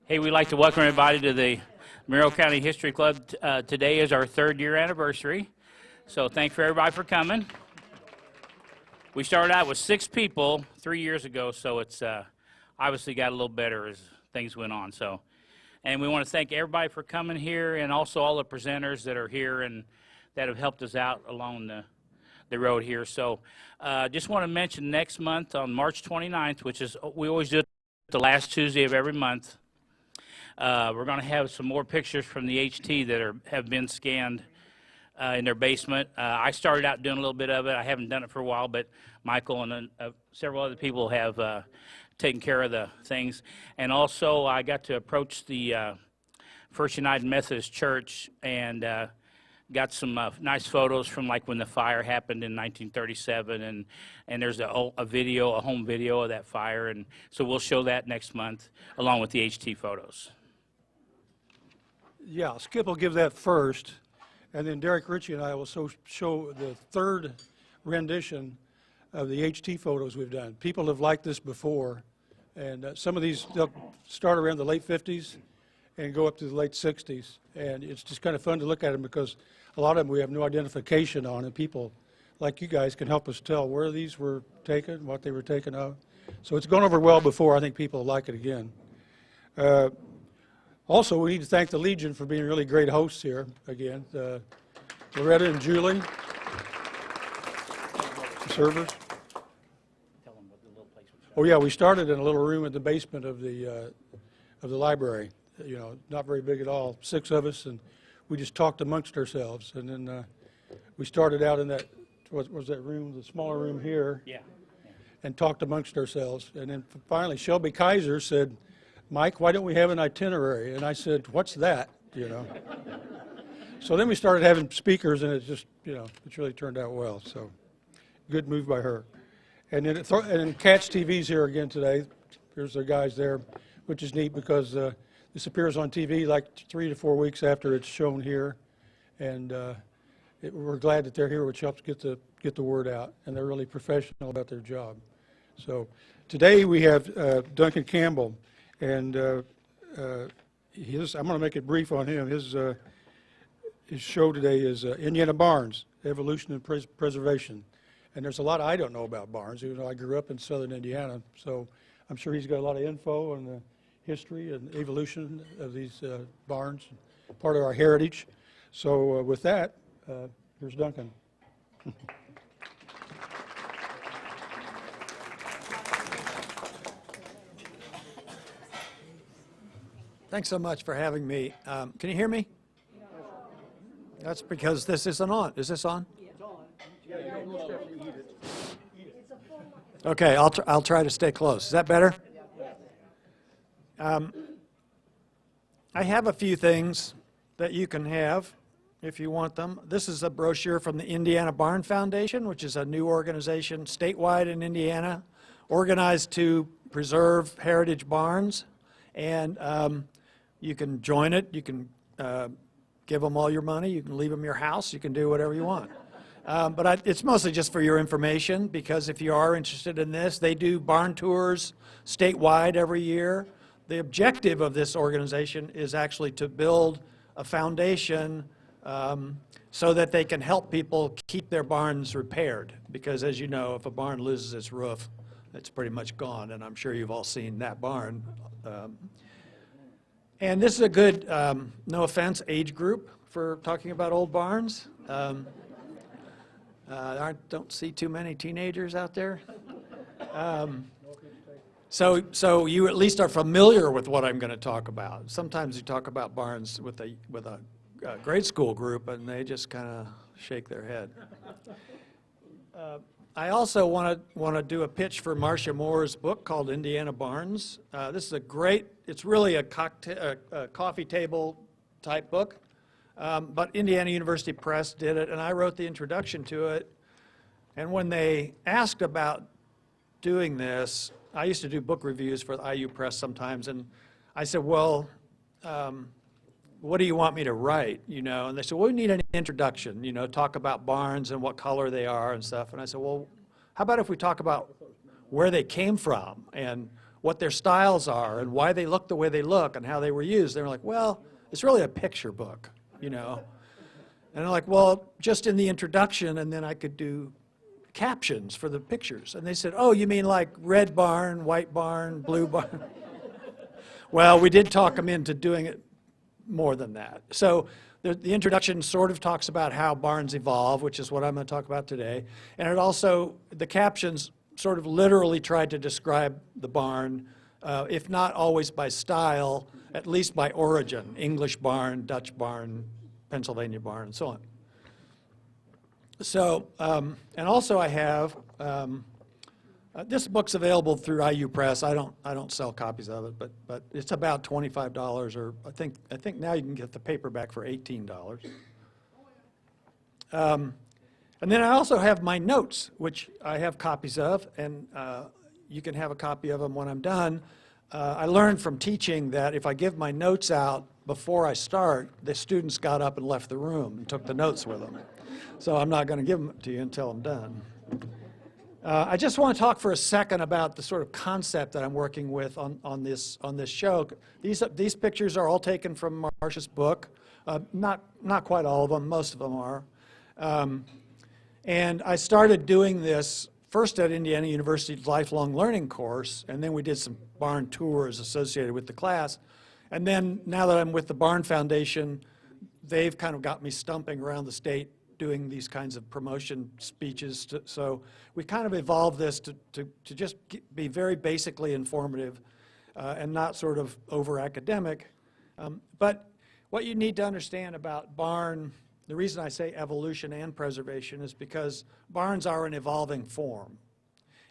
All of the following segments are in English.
Hey, we'd like to welcome everybody to the Monroe County History Club. Today is our 3rd year anniversary, so thanks for everybody for coming. We started out with 6 people 3 years ago, so it's obviously got a little better as things went on. And we want to thank everybody for coming here, and also all the presenters that are here and that have helped us out along the road here. So just want to mention next month on March 29th, which is, we always do it the last Tuesday of every month. We're going to have some more pictures from the HT that have been scanned in their basement. I started out doing a little bit of it. I haven't done it for a while, but Michael and several other people have taken care of the things. And also, I got to approach the First United Methodist Church and got some nice photos from like when the fire happened in 1937, and there's a home video of that fire, and so we'll show that next month along with the HT photos. Yeah, Skip will give that first, and then Derek Ritchie and I will show the 3rd rendition of the HT photos we've done. People have liked this before, and some of these, they'll start around the late 50s and go up to the late 60s, and it's just kind of fun to look at them because a lot of them we have no identification on, and people like you guys can help us tell where these were taken, what they were taken of. So it's gone over well before. I think people will like it again. Also, we need to thank the Legion for being really great hosts here again. Loretta and Julie, the servers. Oh yeah, we started in a little room in the basement of the library. You know, not very big at all. 6 of us, and we just talked amongst ourselves. And then we started out in that, what was that room, the smaller room here? Yeah. And talked amongst ourselves. And then finally, Shelby Kaiser said, "Mike, why don't we have an itinerary?" And I said, "What's that?" You know. So then we started having speakers, and it just, you know, it's really turned out well. So good move by her. And then Catch TV's here again today. Here's the guys there, which is neat because this appears on TV like 3 to 4 weeks after it's shown here, and we're glad that they're here, which helps get the word out. And they're really professional about their job. So today we have Duncan Campbell. And I'm going to make it brief on him. His show today is Indiana Barns, Evolution and Preservation. And there's a lot I don't know about barns, even though I grew up in southern Indiana. So I'm sure he's got a lot of info on the history and evolution of these barns, part of our heritage. So with that, here's Duncan. Thanks so much for having me. Can you hear me? That's because this isn't on. Is this on? It's on. Okay, I'll try to stay close. Is that better? I have a few things that you can have if you want them. This is a brochure from the Indiana Barn Foundation, which is a new organization statewide in Indiana, organized to preserve heritage barns. And you can join it, you can give them all your money, you can leave them your house, you can do whatever you want. But it's mostly just for your information, because if you are interested in this, they do barn tours statewide every year. The objective of this organization is actually to build a foundation so that they can help people keep their barns repaired. Because as you know, if a barn loses its roof, it's pretty much gone, and I'm sure you've all seen that barn. And this is a good, no offense, age group for talking about old barns. Don't see too many teenagers out there. So you at least are familiar with what I'm going to talk about. Sometimes you talk about barns with a grade school group, and they just kind of shake their head. I also want to do a pitch for Marcia Moore's book called Indiana Barns. This is it's really a coffee table type book, but Indiana University Press did it, and I wrote the introduction to it. And when they asked about doing this, I used to do book reviews for the IU Press sometimes, and I said, well, what do you want me to write, you know? And they said, well, we need an introduction, you know, talk about barns and what color they are and stuff. And I said, well, how about if we talk about where they came from and what their styles are and why they look the way they look and how they were used. They were like, well, it's really a picture book, you know. And I'm like, well, just in the introduction, and then I could do captions for the pictures. And they said, oh, you mean like red barn, white barn, blue barn? Well, we did talk them into doing it more than that. So the introduction sort of talks about how barns evolve, which is what I'm going to talk about today. And it also, the captions sort of literally tried to describe the barn, if not always by style, at least by origin. English barn, Dutch barn, Pennsylvania barn, and so on. So, and also I have, this book's available through IU Press. I don't sell copies of it, but it's about $25, or I think now you can get the paperback for $18. And then I also have my notes, which I have copies of, and you can have a copy of them when I'm done. I learned from teaching that if I give my notes out before I start, the students got up and left the room and took the notes with them. So I'm not going to give them to you until I'm done. I just want to talk for a second about the sort of concept that I'm working with on this show. These pictures are all taken from Marcia's book. Not quite all of them. Most of them are. And I started doing this first at Indiana University's lifelong learning course, and then we did some barn tours associated with the class. And then now that I'm with the Barn Foundation, they've kind of got me stumping around the state doing these kinds of promotion speeches. So we kind of evolved this to just be very basically informative and not sort of over academic. But what you need to understand about barn, the reason I say evolution and preservation is because barns are an evolving form.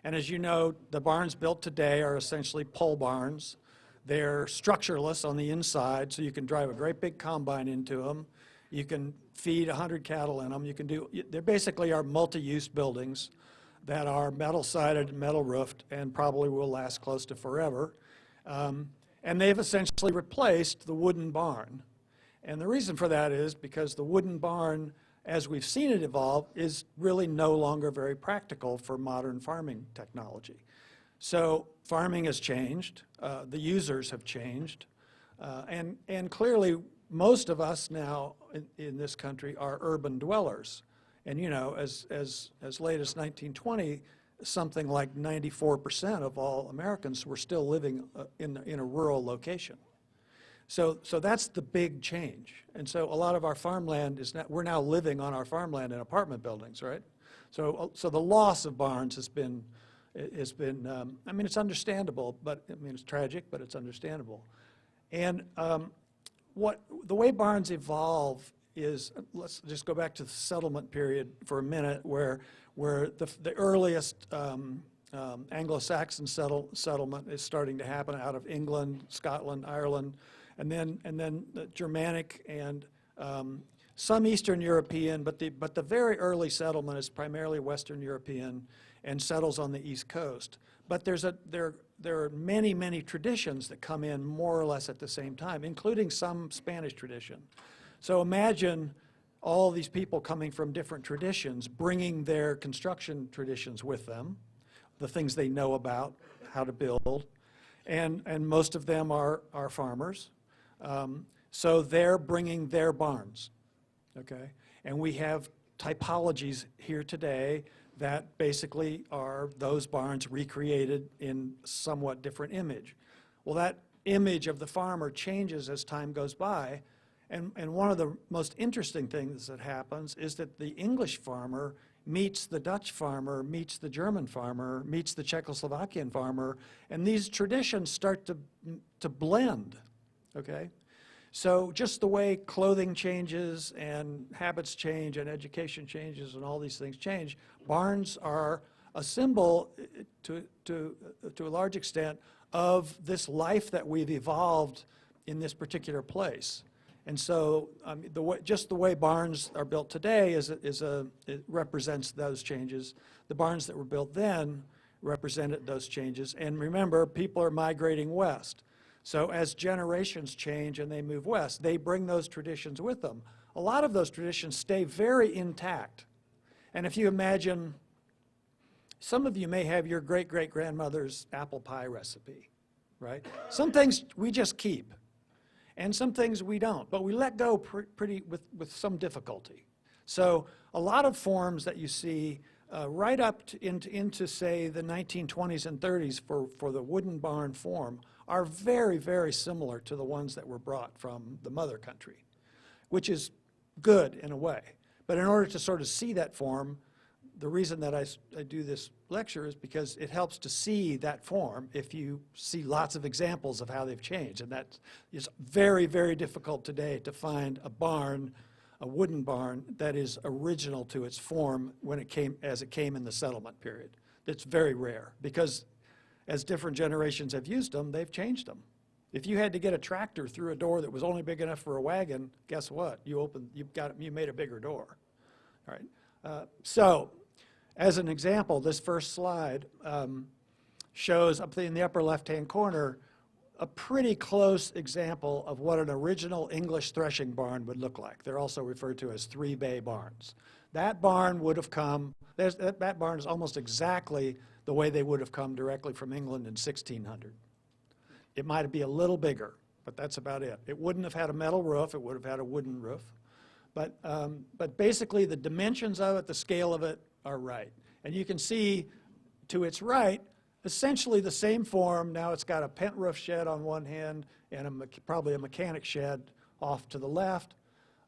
And as you know, the barns built today are essentially pole barns. They're structureless on the inside, so you can drive a great big combine into them. You can feed 100 cattle in them. They basically are multi-use buildings that are metal-sided and metal-roofed and probably will last close to forever. And they've essentially replaced the wooden barn. And the reason for that is because the wooden barn, as we've seen it evolve, is really no longer very practical for modern farming technology. So farming has changed, the users have changed, and clearly most of us now in this country are urban dwellers. And you know, as late as 1920, something like 94% of all Americans were still living in a rural location. So that's the big change. And so a lot of our farmland we're now living on our farmland in apartment buildings, right? So the loss of barns has been, I mean, it's understandable, but I mean, it's tragic, but it's understandable. And the way barns evolve is, let's just go back to the settlement period for a minute, where the earliest Anglo-Saxon settlement is starting to happen out of England, Scotland, Ireland, and then the Germanic and some Eastern European, but the very early settlement is primarily Western European and settles on the East Coast. But there are many, many traditions that come in more or less at the same time, including some Spanish tradition. So imagine all these people coming from different traditions, bringing their construction traditions with them, the things they know about how to build, and most of them are farmers. So they're bringing their barns, okay? And we have typologies here today that basically are those barns recreated in somewhat different image. Well, that image of the farmer changes as time goes by, and one of the most interesting things that happens is that the English farmer meets the Dutch farmer, meets the German farmer, meets the Czechoslovakian farmer, and these traditions start to blend, okay? So just the way clothing changes and habits change and education changes and all these things change, barns are a symbol to a large extent of this life that we've evolved in this particular place. And so just the way barns are built today it represents those changes. The barns that were built then represented those changes. And remember, people are migrating west. So as generations change and they move west, they bring those traditions with them. A lot of those traditions stay very intact. And if you imagine, some of you may have your great-great-grandmother's apple pie recipe, right? Some things we just keep, and some things we don't, but we let go pretty with some difficulty. So a lot of forms that you see right up into, say, the 1920s and 30s for the wooden barn form are very, very similar to the ones that were brought from the mother country, which is good in a way. But in order to sort of see that form, the reason that I do this lecture is because it helps to see that form if you see lots of examples of how they've changed. And that is very, very difficult today to find a barn, a wooden barn, that is original to its form as it came in the settlement period. That's very rare because as different generations have used them, they've changed them. If you had to get a tractor through a door that was only big enough for a wagon, guess what? You made a bigger door. All right. So, as an example, this first slide shows up in the upper left-hand corner a pretty close example of what an original English threshing barn would look like. They're also referred to as three-bay barns. That barn would have come. That barn is almost exactly the way they would have come directly from England in 1600. It might be a little bigger, but that's about it. It wouldn't have had a metal roof. It would have had a wooden roof. But basically the dimensions of it, the scale of it are right. And you can see to its right, essentially the same form. Now it's got a pent roof shed on one hand and probably a mechanic shed off to the left.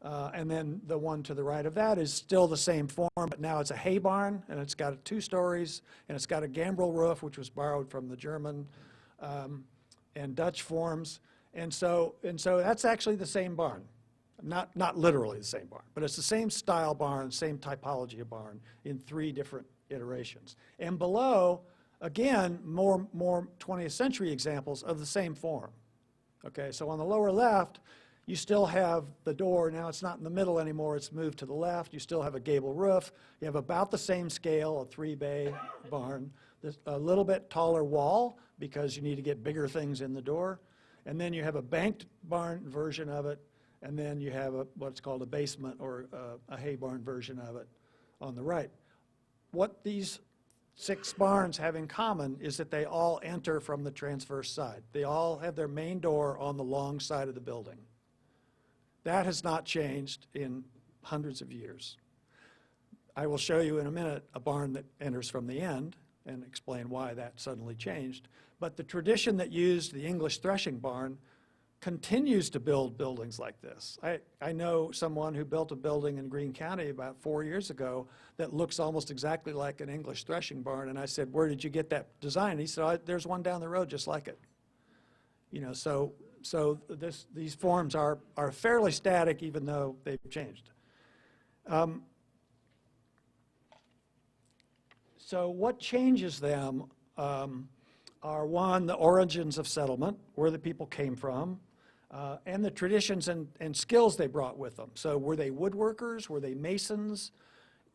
And then the one to the right of that is still the same form, but now it's a hay barn, and it's got 2 stories, and it's got a gambrel roof, which was borrowed from the German and Dutch forms. And so that's actually the same barn. Not literally the same barn, but it's the same style barn, same typology of barn in 3 different iterations. And below, again, more 20th century examples of the same form. Okay, so on the lower left, you still have the door. Now it's not in the middle anymore, it's moved to the left. You still have a gable roof. You have about the same scale, a 3-bay barn. A little bit taller wall because you need to get bigger things in the door. And then you have a banked barn version of it. And then you have what's called a basement or a hay barn version of it on the right. What these 6 barns have in common is that they all enter from the transverse side. They all have their main door on the long side of the building. That has not changed in hundreds of years. I will show you in a minute a barn that enters from the end and explain why that suddenly changed. But the tradition that used the English threshing barn continues to build buildings like this. I know someone who built a building in Greene County about 4 years ago that looks almost exactly like an English threshing barn, and I said, "Where did you get that design?" And he said, "There's one down the road just like it." You know, so these forms are fairly static even though they've changed. So what changes them are, one, the origins of settlement, where the people came from, and the traditions and skills they brought with them. So were they woodworkers? Were they masons?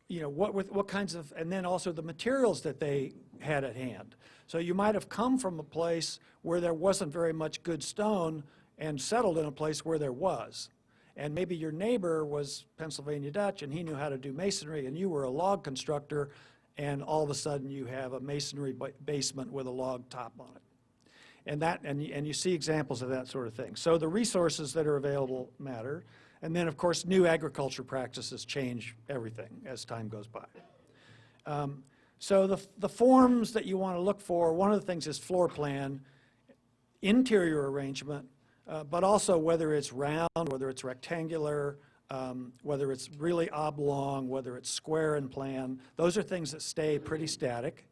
You know, what kinds of, and then also the materials that they had at hand. So you might have come from a place where there wasn't very much good stone and settled in a place where there was. And maybe your neighbor was Pennsylvania Dutch and he knew how to do masonry, and you were a log constructor, and all of a sudden you have a masonry basement with a log top on it. And you see examples of that sort of thing. So the resources that are available matter. And then, of course, new agriculture practices change everything as time goes by. So the forms that you want to look for, one of the things is floor plan, interior arrangement, but also whether it's round, whether it's rectangular, whether it's really oblong, whether it's square in plan. Those are things that stay pretty static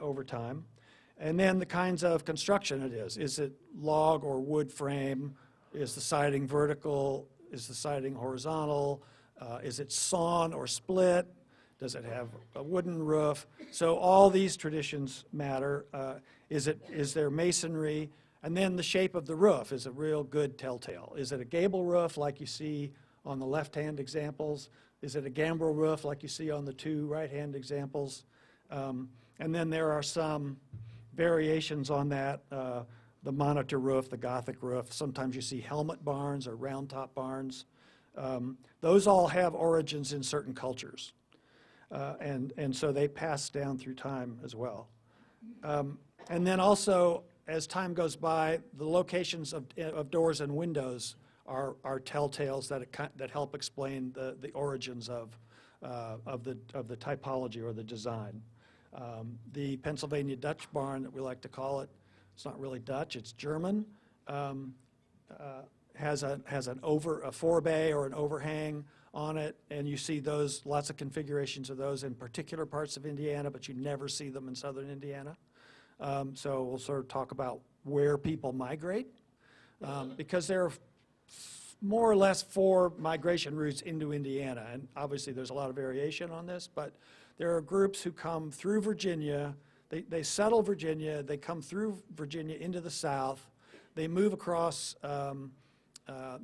over time. And then the kinds of construction it is. Is it log or wood frame? Is the siding vertical? Is the siding horizontal? Is it sawn or split? Does it have a wooden roof? So all these traditions matter. Is there masonry? And then the shape of the roof is a real good telltale. Is it a gable roof like you see on the left-hand examples? Is it a gambrel roof like you see on the 2 right-hand examples? And then there are some variations on that, the monitor roof, the Gothic roof. Sometimes you see helmet barns or round-top barns. Those all have origins in certain cultures. And so they pass down through time as well. And then also as time goes by, the locations of doors and windows are telltales that help explain the origins of the typology or the design. The Pennsylvania Dutch barn that we like to call it, it's not really Dutch, it's German, has a forebay or an overhang on it, and you see those, lots of configurations of those in particular parts of Indiana, but you never see them in southern Indiana. So we'll sort of talk about where people migrate, because there are more or less 4 migration routes into Indiana, and obviously there's a lot of variation on this, but there are groups who come through Virginia, they settle Virginia, they come through Virginia into the south, they move across,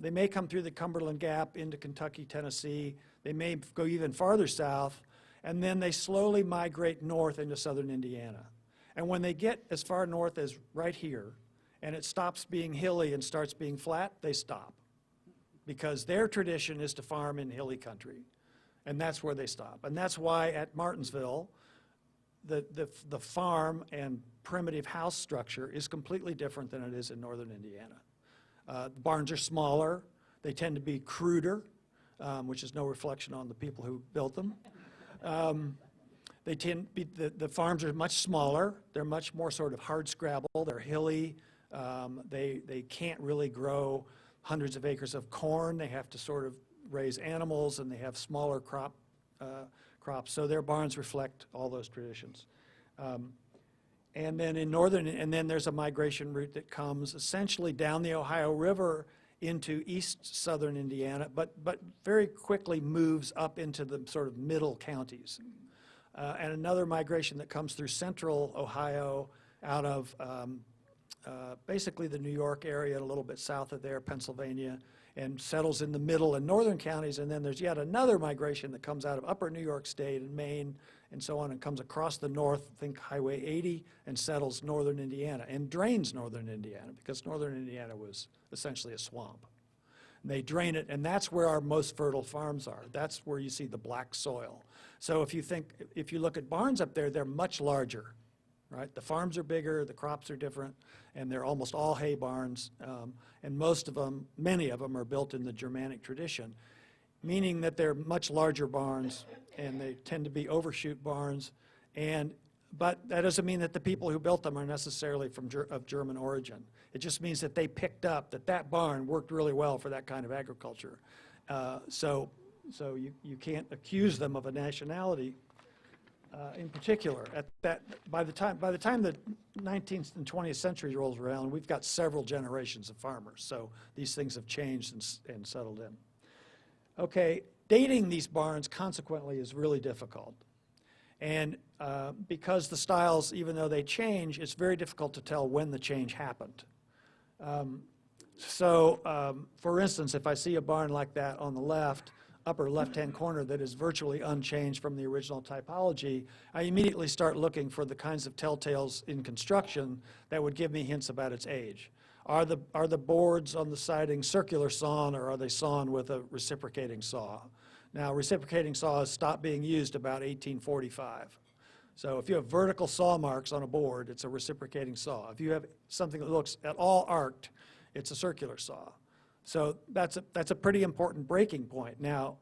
they may come through the Cumberland Gap into Kentucky, Tennessee, they may go even farther south, and then they slowly migrate north into southern Indiana. And when they get as far north as right here, and it stops being hilly and starts being flat, they stop. Because their tradition is to farm in hilly country. And that's where they stop. And that's why at Martinsville, the farm and primitive house structure is completely different than it is in northern Indiana. The barns are smaller. They tend to be cruder, which is no reflection on the people who built them. They tend to be, the farms are much smaller. They're much more sort of hard scrabble. They're hilly. They can't really grow hundreds of acres of corn. They have to sort of raise animals, and they have smaller crops. So their barns reflect all those traditions. And then and then there's a migration route that comes essentially down the Ohio River into east southern Indiana, but very quickly moves up into the sort of middle counties. And another migration that comes through central Ohio out of basically the New York area and a little bit south of there, Pennsylvania, and settles in the middle and northern counties. And then there's yet another migration that comes out of upper New York State and Maine and so on, and comes across the north, think Highway 80, and settles northern Indiana and drains northern Indiana, because northern Indiana was essentially a swamp. And they drain it, and that's where our most fertile farms are. That's where you see the black soil. So if you look at barns up there, they're much larger. Right? The farms are bigger, the crops are different, and they're almost all hay barns, and many of them are built in the Germanic tradition, meaning that they're much larger barns, and they tend to be overshoot barns, but that doesn't mean that the people who built them are necessarily of German origin. It just means that they picked up that barn worked really well for that kind of agriculture. So you can't accuse them of a nationality. In particular, by the time the 19th and 20th century rolls around, we've got several generations of farmers, so these things have changed and settled in. Okay, dating these barns consequently is really difficult, and because the styles, even though they change, it's very difficult to tell when the change happened. For instance, if I see a barn like that on the left, upper left-hand corner, that is virtually unchanged from the original typology, I immediately start looking for the kinds of telltales in construction that would give me hints about its age. Are the boards on the siding circular sawn, or are they sawn with a reciprocating saw? Now, reciprocating saws stopped being used about 1845. So if you have vertical saw marks on a board, it's a reciprocating saw. If you have something that looks at all arced, it's a circular saw. So that's a pretty important breaking point. Now,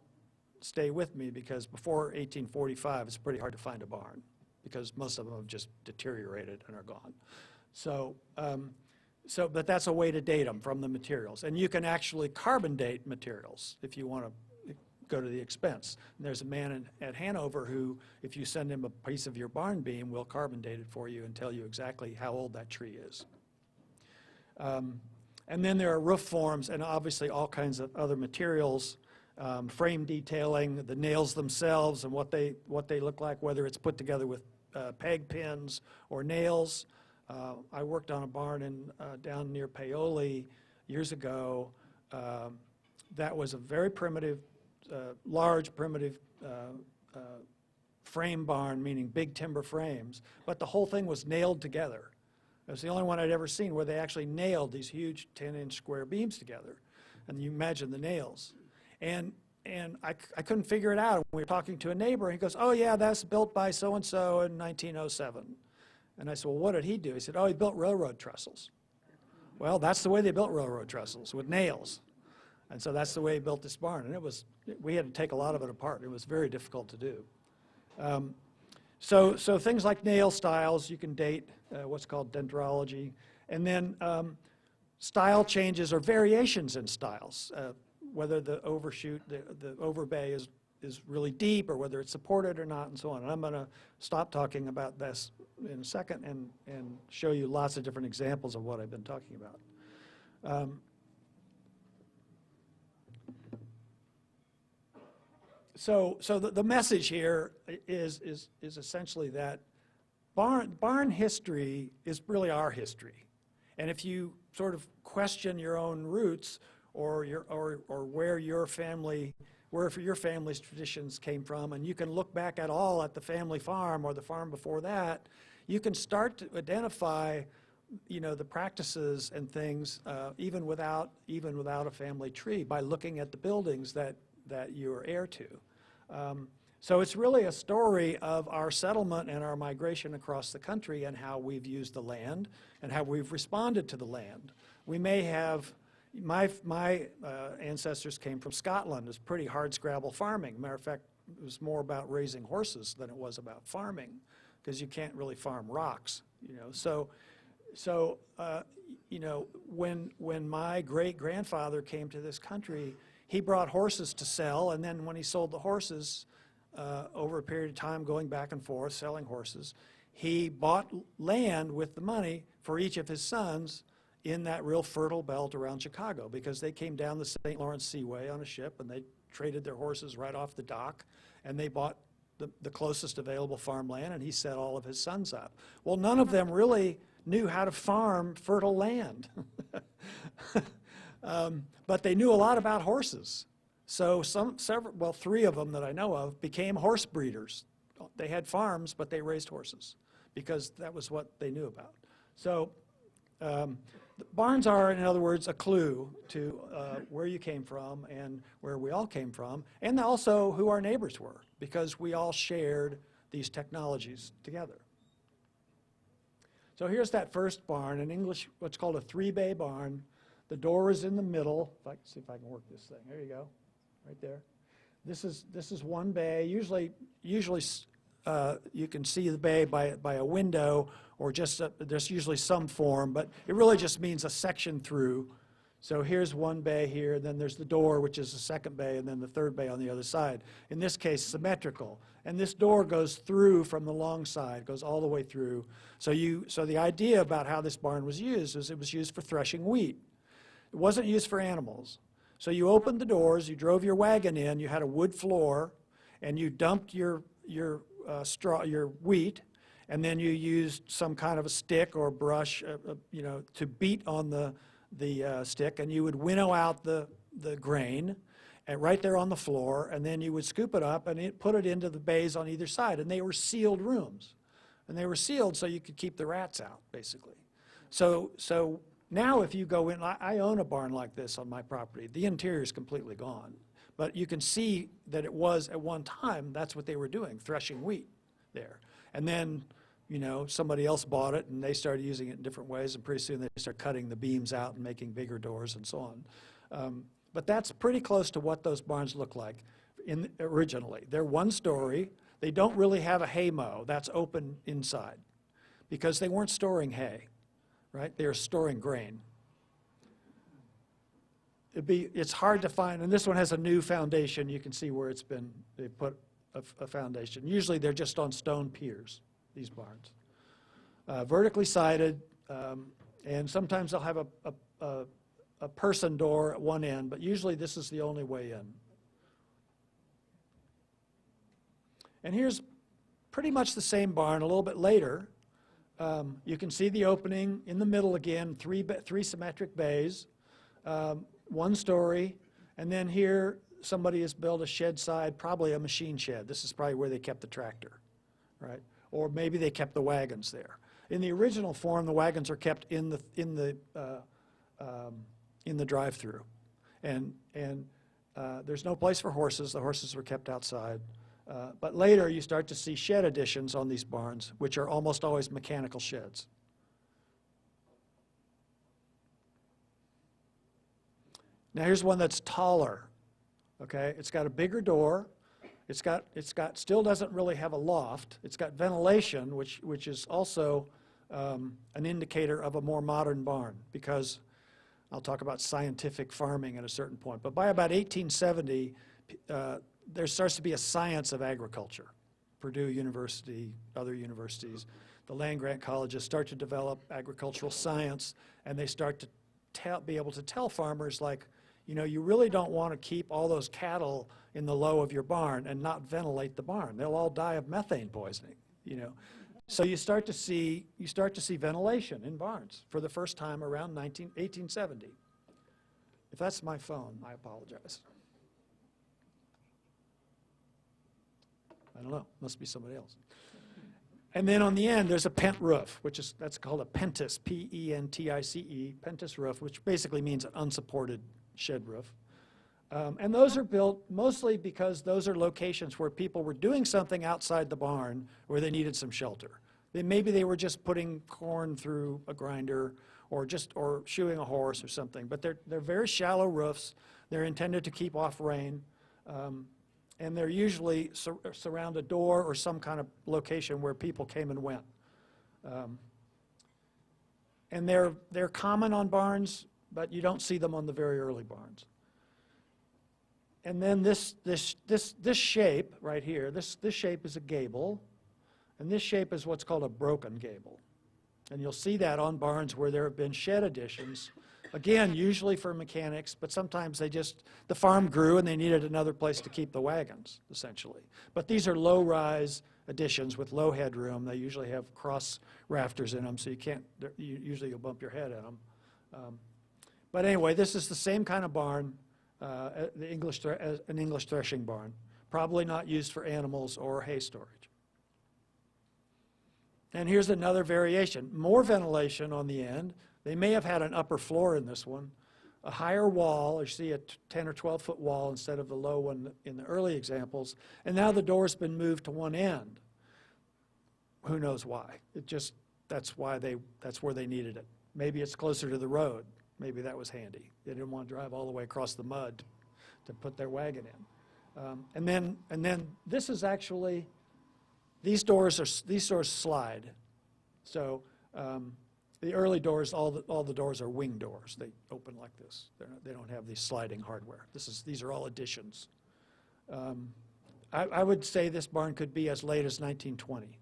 stay with me, because before 1845, it's pretty hard to find a barn, because most of them have just deteriorated and are gone. But that's a way to date them from the materials. And you can actually carbon date materials if you want to go to the expense. And there's a man at Hanover who, if you send him a piece of your barn beam, will carbon date it for you and tell you exactly how old that tree is. And then there are roof forms, and obviously all kinds of other materials, frame detailing, the nails themselves and what they look like, whether it's put together with peg pins or nails. I worked on a barn down near Paoli years ago. That was a very primitive, large primitive frame barn, meaning big timber frames, but the whole thing was nailed together. It was the only one I'd ever seen where they actually nailed these huge 10-inch square beams together. And you imagine the nails. And I couldn't figure it out. We were talking to a neighbor, and he goes, "Oh yeah, that's built by so-and-so in 1907. And I said, well, what did he do? He said, oh, he built railroad trestles. Well, that's the way they built railroad trestles, with nails. And so that's the way he built this barn. And we had to take a lot of it apart. It was very difficult to do. So things like nail styles, you can date what's called dendrology. And then style changes or variations in styles, whether the overshoot, the overbay is really deep or whether it's supported or not and so on. And I'm going to stop talking about this in a second and show you lots of different examples of what I've been talking about. So the message here is essentially that barn history is really our history. And if you sort of question your own roots or where your family's traditions came from, and you can look back at the family farm or the farm before that, you can start to identify, the practices and things even without a family tree by looking at the buildings that you're heir to. So it's really a story of our settlement and our migration across the country and how we've used the land and how we've responded to the land. We may have, my ancestors came from Scotland. It was pretty hard-scrabble farming. Matter of fact, it was more about raising horses than it was about farming, because you can't really farm rocks, So, when my great-grandfather came to this country, he brought horses to sell, and then when he sold the horses, over a period of time going back and forth, selling horses, he bought land with the money for each of his sons in that real fertile belt around Chicago, because they came down the St. Lawrence Seaway on a ship, and they traded their horses right off the dock, and they bought the closest available farmland, and he set all of his sons up. Well, none of them really knew how to farm fertile land. But they knew a lot about horses. So three of them that I know of became horse breeders. They had farms, but they raised horses because that was what they knew about. So barns are, in other words, a clue to where you came from and where we all came from, and also who our neighbors were, because we all shared these technologies together. So here's that first barn, in English, what's called a 3-bay barn. The door is in the middle. If I can see if I can work this thing. There you go, right there. This is one bay. Usually you can see the bay by a window, or there's usually some form, but it really just means a section through. So here's one bay here, then there's the door, which is the second bay, and then the third bay on the other side. In this case, symmetrical. And this door goes through from the long side, goes all the way through. So the idea about how this barn was used is it was used for threshing wheat. It wasn't used for animals. So you opened the doors, you drove your wagon in, you had a wood floor, and you dumped your wheat, and then you used some kind of a stick or brush, to beat on the stick, and you would winnow out the grain, and right there on the floor, and then you would scoop it up and put it into the bays on either side, and they were sealed rooms, and they were sealed so you could keep the rats out, basically. So now if you go in, I own a barn like this on my property. The interior is completely gone, but you can see that it was at one time, that's what they were doing, threshing wheat there. And then, somebody else bought it, and they started using it in different ways, and pretty soon they started cutting the beams out and making bigger doors and so on. But that's pretty close to what those barns look like originally. They're one story. They don't really have a hay mow. That's open inside, because they weren't storing hay. Right? They're storing grain. It's hard to find, and this one has a new foundation. You can see where they put a foundation. Usually they're just on stone piers, these barns. Vertically sided, and sometimes they'll have a person door at one end, but usually this is the only way in. And here's pretty much the same barn a little bit later. You can see the opening in the middle again, three symmetric bays, one story, and then here somebody has built a shed side, probably a machine shed. This is probably where they kept the tractor, right? Or maybe they kept the wagons there. In the original form, the wagons are kept in the drive-through, and there's no place for horses. The horses were kept outside. But later you start to see shed additions on these barns, which are almost always mechanical sheds. Now here's one that's taller. Okay, it's got a bigger door. It's got still doesn't really have a loft. It's got ventilation, which is also an indicator of a more modern barn, because I'll talk about scientific farming at a certain point. But by about 1870, there starts to be a science of agriculture. Purdue University, other universities, the land-grant colleges start to develop agricultural science, and they start to be able to tell farmers, like, you know, you really don't want to keep all those cattle in the low of your barn and not ventilate the barn. They'll all die of methane poisoning, you know. So you start to see ventilation in barns for the first time around 1870. If that's my phone, I apologize. I don't know, must be somebody else. And then on the end, there's a pent roof, that's called a pentis, P-E-N-T-I-C-E, pentis roof, which basically means an unsupported shed roof. And those are built mostly because those are locations where people were doing something outside the barn where they needed some shelter. Maybe they were just putting corn through a grinder or shoeing a horse or something. But they're very shallow roofs. They're intended to keep off rain. And they're usually surround a door or some kind of location where people came and went. And they're common on barns, but you don't see them on the very early barns. And then this shape right here, this shape is a gable, and this shape is what's called a broken gable. And you'll see that on barns where there have been shed additions, again, usually for mechanics, but sometimes the farm grew and they needed another place to keep the wagons, essentially. But these are low-rise additions with low headroom. They usually have cross rafters in them, so usually you'll bump your head in them. But anyway, this is the same kind of barn, an English threshing barn, probably not used for animals or hay storage. And here's another variation, more ventilation on the end. They may have had an upper floor in this one, a higher wall. You see a 10 or 12-foot wall instead of the low one in the early examples. And now the door's been moved to one end. Who knows why? That's where they needed it. Maybe it's closer to the road. Maybe that was handy. They didn't want to drive all the way across the mud to put their wagon in. And then this is actually, these doors slide. So the early doors, all the doors are wing doors. They open like this. They don't have these sliding hardware. These are all additions. I would say this barn could be as late as 1920.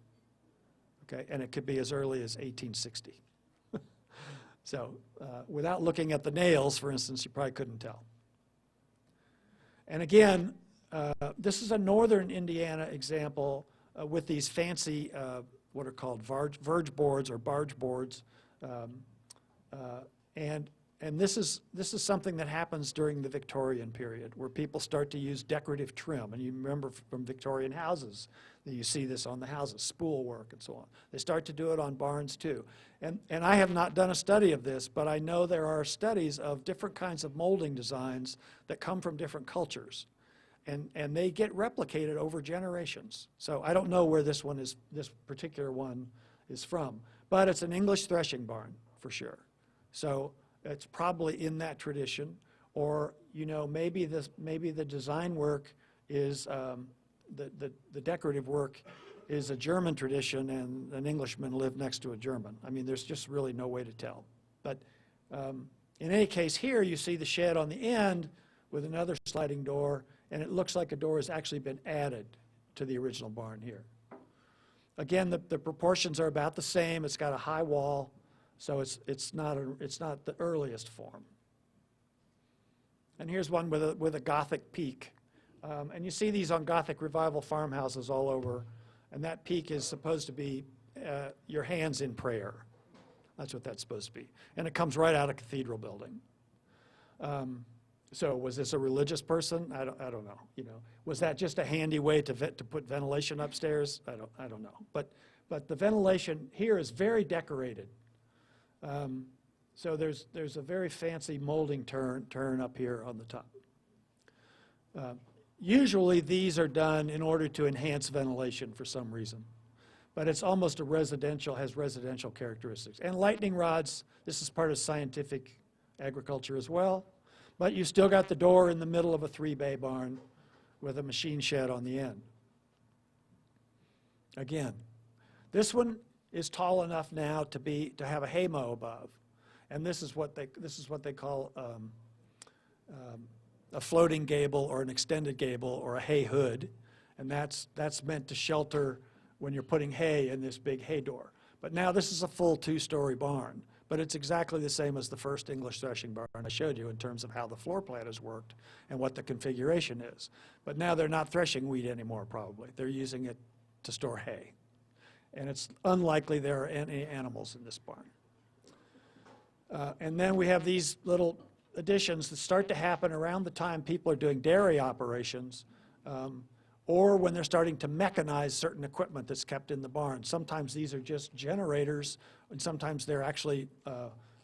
Okay, and it could be as early as 1860. So without looking at the nails, for instance, you probably couldn't tell. And again, this is a northern Indiana example with these fancy, what are called verge boards or barge boards. And this is something that happens during the Victorian period, where people start to use decorative trim. And you remember from Victorian houses that you see this on the houses, spool work and so on. They start to do it on barns too. And I have not done a study of this, but I know there are studies of different kinds of molding designs that come from different cultures. And they get replicated over generations. So I don't know where this particular one is from, but it's an English threshing barn for sure. So it's probably in that tradition, or maybe the design work is the decorative work is a German tradition, and an Englishman lived next to a German. I mean, there's just really no way to tell. But in any case, here you see the shed on the end with another sliding door, and it looks like a door has actually been added to the original barn here. Again, the proportions are about the same. It's got a high wall, so it's not the earliest form. And here's one with a Gothic peak, and you see these on Gothic revival farmhouses all over. And that peak is supposed to be your hands in prayer. That's what that's supposed to be, and it comes right out of cathedral building. So was this a religious person? I don't know. Was that just a handy way to put ventilation upstairs? I don't know. But the ventilation here is very decorated. So there's a very fancy molding turn up here on the top. Usually these are done in order to enhance ventilation for some reason. But it's almost has residential characteristics. And lightning rods, this is part of scientific agriculture as well. But you still got the door in the middle of a 3-bay barn with a machine shed on the end. Again, this one is tall enough now to have a haymow above. And this is what they call a floating gable or an extended gable or a hay hood. And that's meant to shelter when you're putting hay in this big hay door. But now this is a full 2-story barn, but it's exactly the same as the first English threshing barn I showed you in terms of how the floor plan has worked and what the configuration is. But now they're not threshing wheat anymore, probably. They're using it to store hay. And it's unlikely there are any animals in this barn. And then we have these little additions that start to happen around the time people are doing dairy operations, or when they're starting to mechanize certain equipment that's kept in the barn. Sometimes these are just generators, and sometimes they're actually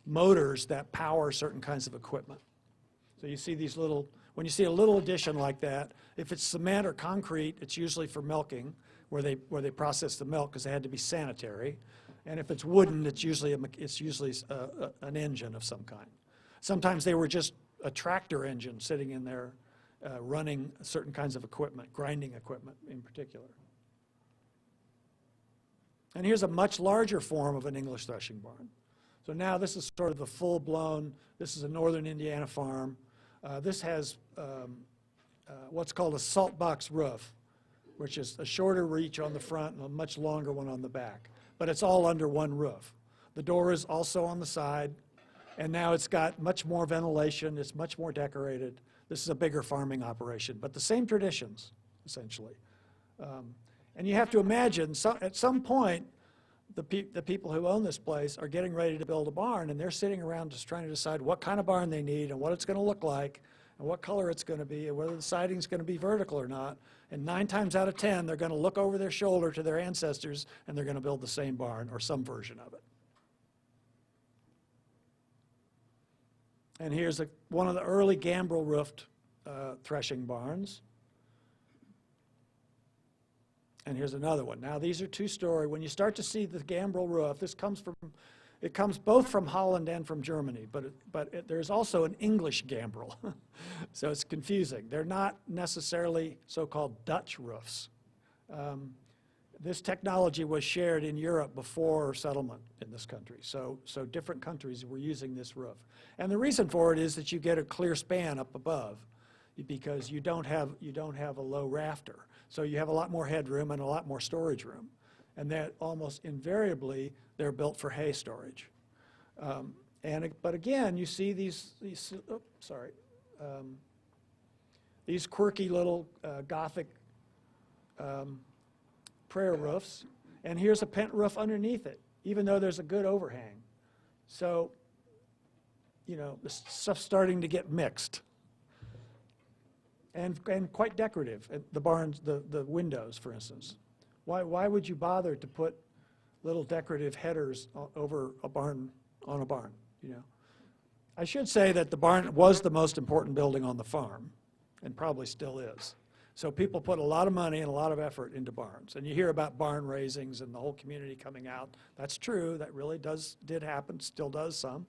motors that power certain kinds of equipment. So you see these little, when you see a little addition like that, if it's cement or concrete, it's usually for milking, where they process the milk because they had to be sanitary. And if it's wooden, it's usually an engine of some kind. Sometimes they were just a tractor engine sitting in there running certain kinds of equipment, grinding equipment in particular. And here's a much larger form of an English threshing barn. So now this is sort of the full-blown, this is a northern Indiana farm. This has what's called a salt box roof, which is a shorter reach on the front and a much longer one on the back. But it's all under one roof. The door is also on the side, and now it's got much more ventilation, it's much more decorated. This is a bigger farming operation, but the same traditions, essentially. And you have to imagine, at some point, the people who own this place are getting ready to build a barn, and they're sitting around just trying to decide what kind of barn they need and what it's going to look like and what color it's going to be and whether the siding is going to be vertical or not. And 9 times out of 10, they're going to look over their shoulder to their ancestors, and they're going to build the same barn or some version of it. And here's one of the early gambrel-roofed threshing barns. And here's another one. Now these are 2-story. When you start to see the gambrel roof, it comes both from Holland and from Germany, but there's also an English gambrel. So it's confusing. They're not necessarily so-called Dutch roofs. This technology was shared in Europe before settlement in this country. So different countries were using this roof. And the reason for it is that you get a clear span up above because you don't have a low rafter. So you have a lot more headroom and a lot more storage room. And that almost invariably, they're built for hay storage. But again, you see these quirky little Gothic prayer roofs, and here's a pent roof underneath it, even though there's a good overhang. So, the stuff's starting to get mixed. And quite decorative. The barns, the windows, for instance. Why would you bother to put little decorative headers over a barn, on a barn, I should say that the barn was the most important building on the farm, and probably still is. So people put a lot of money and a lot of effort into barns. And you hear about barn raisings and the whole community coming out. That's true. That really did happen, still does some.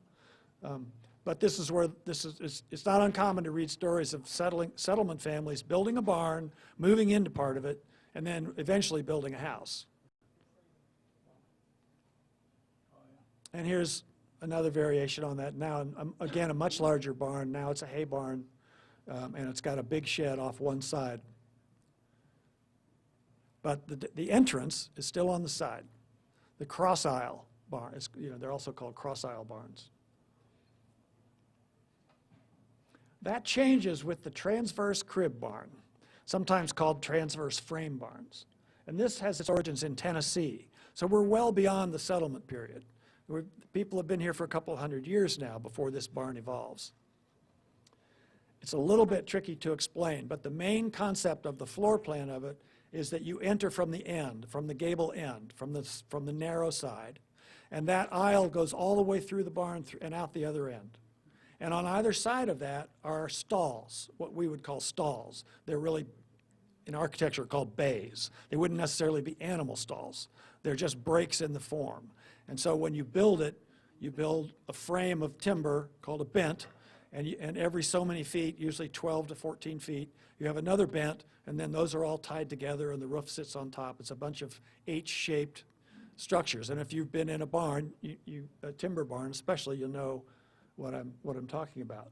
But this is where it's not uncommon to read stories of settlement families building a barn, moving into part of it, and then eventually building a house. And here's another variation on that. Now, again, a much larger barn. Now it's a hay barn, and it's got a big shed off one side. But the entrance is still on the side. The cross aisle barn is, they're also called cross aisle barns. That changes with the transverse crib barn, sometimes called transverse frame barns. And this has its origins in Tennessee. So we're well beyond the settlement period. People have been here for a couple hundred years now before this barn evolves. It's a little bit tricky to explain, but the main concept of the floor plan of it is that you enter from the end, from the gable end, from the narrow side, and that aisle goes all the way through the barn and out the other end. And on either side of that are stalls, what we would call stalls. They're really, in architecture, called bays. They wouldn't necessarily be animal stalls. They're just breaks in the form. And so when you build it, you build a frame of timber called a bent, and every so many feet, usually 12 to 14 feet, you have another bent, and then those are all tied together, and the roof sits on top. It's a bunch of H-shaped structures. And if you've been in a barn, a timber barn especially, you'll know what I'm talking about.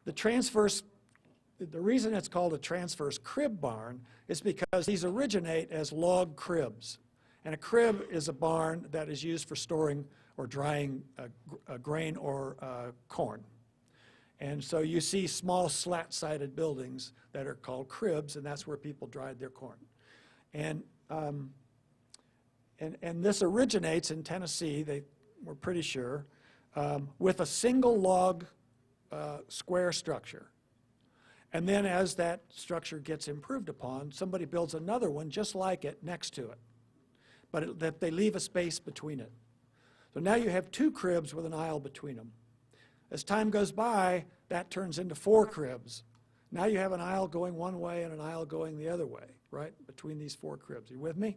The reason it's called a transverse crib barn is because these originate as log cribs. And a crib is a barn that is used for storing or drying a grain or corn. And so you see small slat-sided buildings that are called cribs, and that's where people dried their corn. And this originates in Tennessee, we're pretty sure, with a single log square structure. And then as that structure gets improved upon, somebody builds another one just like it next to it, but that they leave a space between it. So now you have 2 cribs with an aisle between them. As time goes by, that turns into 4 cribs. Now you have an aisle going one way and an aisle going the other way, right, between these 4 cribs. You with me?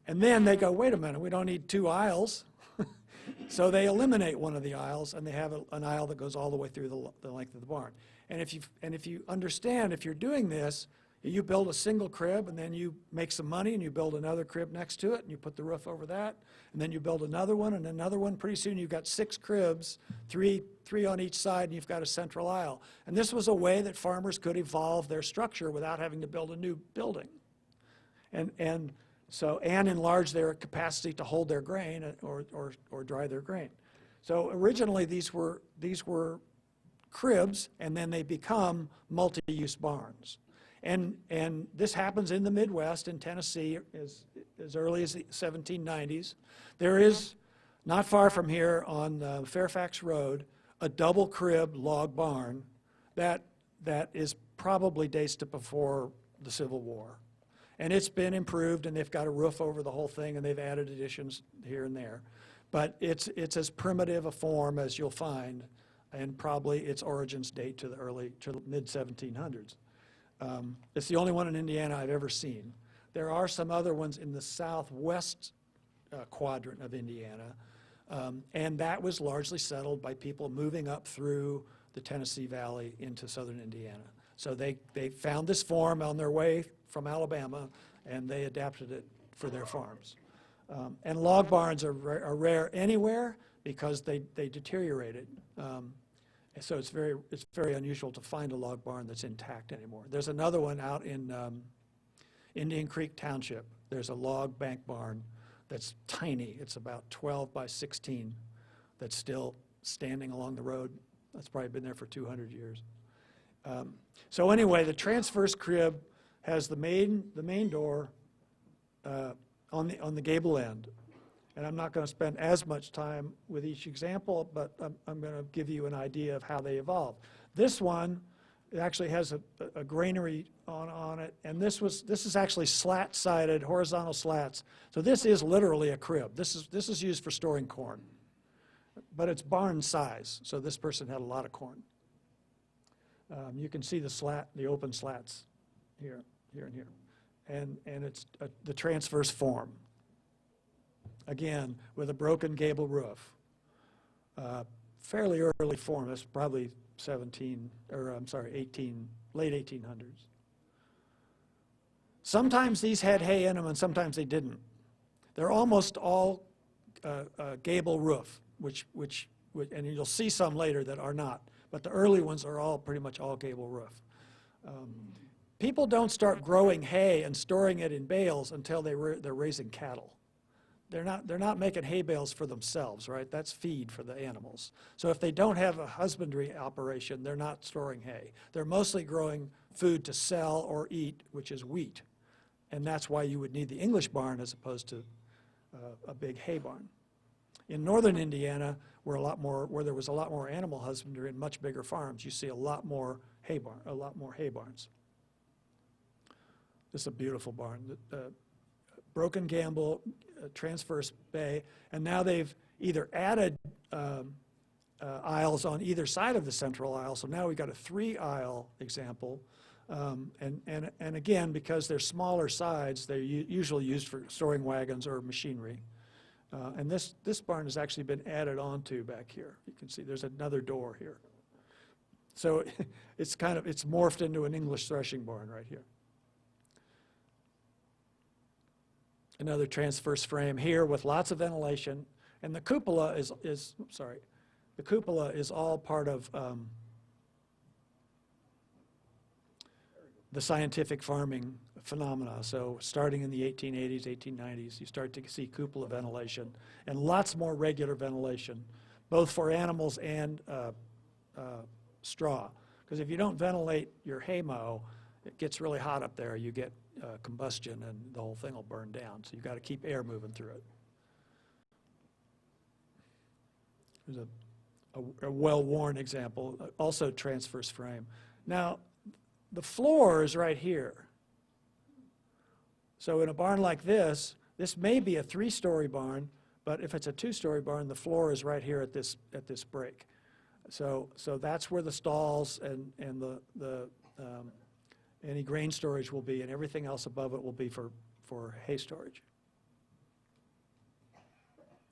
And then they go, wait a minute, we don't need 2 aisles. So they eliminate one of the aisles, and they have an aisle that goes all the way through the length of the barn. And if you understand, if you're doing this, you build a single crib, and then you make some money, and you build another crib next to it, and you put the roof over that, and then you build another one and another one. Pretty soon you've got 6 cribs, three on each side, and you've got a central aisle. And this was a way that farmers could evolve their structure without having to build a new building. And enlarge their capacity to hold their grain or dry their grain. So originally these were cribs, and then they become multi-use barns. And this happens in the Midwest, in Tennessee, as early as the 1790s. There is, not far from here on Fairfax Road, a double crib log barn that is probably dates to before the Civil War. And it's been improved, and they've got a roof over the whole thing, and they've added additions here and there. But it's as primitive a form as you'll find, and probably its origins date to the mid-1700s. It's the only one in Indiana I've ever seen. There are some other ones in the southwest quadrant of Indiana, and that was largely settled by people moving up through the Tennessee Valley into southern Indiana. So they found this form on their way from Alabama, and they adapted it for their farms. And log barns are rare anywhere because they deteriorated. So it's very unusual to find a log barn that's intact anymore. There's another one out in Indian Creek Township. There's a log bank barn that's tiny. It's about 12 by 16 that's still standing along the road. That's probably been there for 200 years. So anyway, the transverse crib has the main door on the gable end. And I'm not going to spend as much time with each example, but I'm going to give you an idea of how they evolved. This one, it actually has a granary on it, and this is actually slat-sided, horizontal slats. So this is literally a crib. This is used for storing corn, but it's barn size. So this person had a lot of corn. You can see the open slats here, and here, and it's the transverse form. Again, with a broken gable roof. Fairly early form. That's probably late 1800s. Sometimes these had hay in them, and sometimes they didn't. They're almost all gable roof, and you'll see some later that are not. But the early ones are pretty much all gable roof. People don't start growing hay and storing it in bales until they're raising cattle. They're not making hay bales for themselves, right? That's feed for the animals. So if they don't have a husbandry operation, they're not storing hay. They're mostly growing food to sell or eat, which is wheat. And that's why you would need the English barn as opposed to a big hay barn. In northern Indiana, where there was a lot more animal husbandry and much bigger farms, you see a lot more hay barns. This is a beautiful barn. Broken gable, transverse bay, and now they've either added aisles on either side of the central aisle. So now we've got a 3-aisle example. And again, because they're smaller sides, they're usually used for storing wagons or machinery. And this barn has actually been added onto back here. You can see there's another door here. So it's morphed into an English threshing barn right here. Another transverse frame here with lots of ventilation. And the cupola the cupola is all part of the scientific farming phenomena. So starting in the 1880s, 1890s, you start to see cupola ventilation and lots more regular ventilation, both for animals and straw. Because if you don't ventilate your hay mow, it gets really hot up there. You get combustion and the whole thing will burn down. So you've got to keep air moving through it. There's a well-worn example, also transverse frame. Now, the floor is right here. So in a barn like this may be a 3-story barn, but if it's a 2-story barn, the floor is right here at this break. So that's where the stalls and any grain storage will be, and everything else above it will be for hay storage.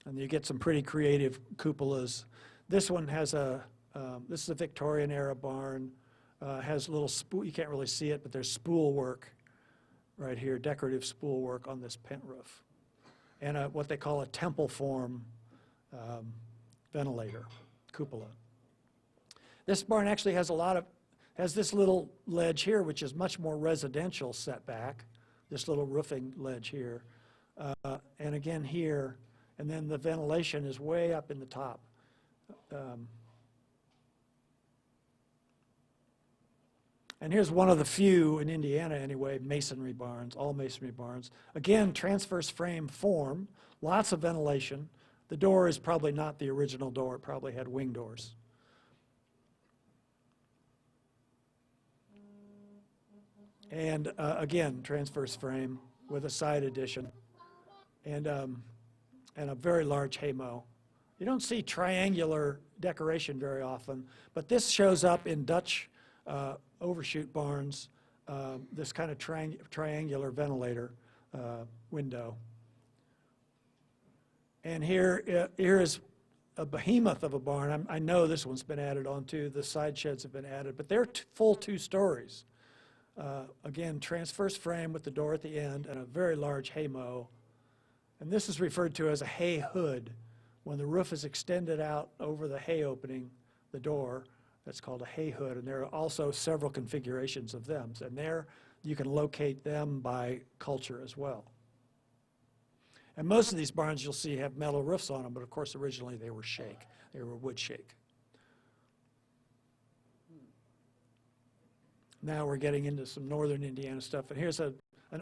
And you get some pretty creative cupolas. This one has this is a Victorian era barn. Has little spool, you can't really see it, but there's spool work right here, decorative spool work on this pent roof. And what they call a temple form ventilator, cupola. This barn actually has has this little ledge here, which is much more residential setback, this little roofing ledge here. And again here, and then the ventilation is way up in the top. And here's one of the few in Indiana anyway, masonry barns, all masonry barns. Again, transverse frame form, lots of ventilation. The door is probably not the original door, it probably had wing doors. And again, transverse frame with a side addition and a very large hay mow. You don't see triangular decoration very often, but this shows up in Dutch overshoot barns, this kind of triangular ventilator window. And here is a behemoth of a barn. I know this one's been added on too. The side sheds have been added, but they're full 2 stories. Again, transverse frame with the door at the end and a very large hay mow. And this is referred to as a hay hood. When the roof is extended out over the hay opening, the door, that's called a hay hood, and there are also several configurations of them. And there you can locate them by culture as well. And most of these barns you'll see have metal roofs on them, but of course originally they were shake. They were wood shake. Now we're getting into some northern Indiana stuff. And here's an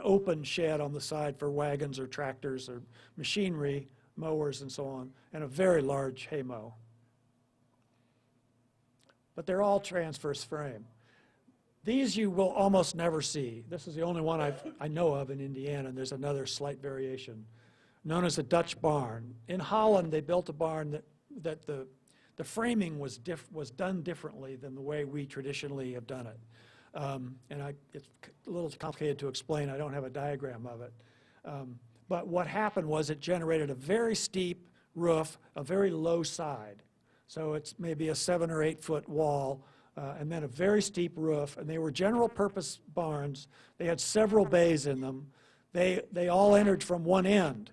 open shed on the side for wagons or tractors or machinery, mowers and so on, and a very large hay mow. But they're all transverse frame. These you will almost never see. This is the only one I know of in Indiana, and there's another slight variation, known as a Dutch barn. In Holland, they built a barn that the framing was done differently than the way we traditionally have done it. It's a little complicated to explain. I don't have a diagram of it. But what happened was it generated a very steep roof, a very low side. So it's maybe a 7 or 8 foot wall, and then a very steep roof. And they were general purpose barns. They had several bays in them. They all entered from one end,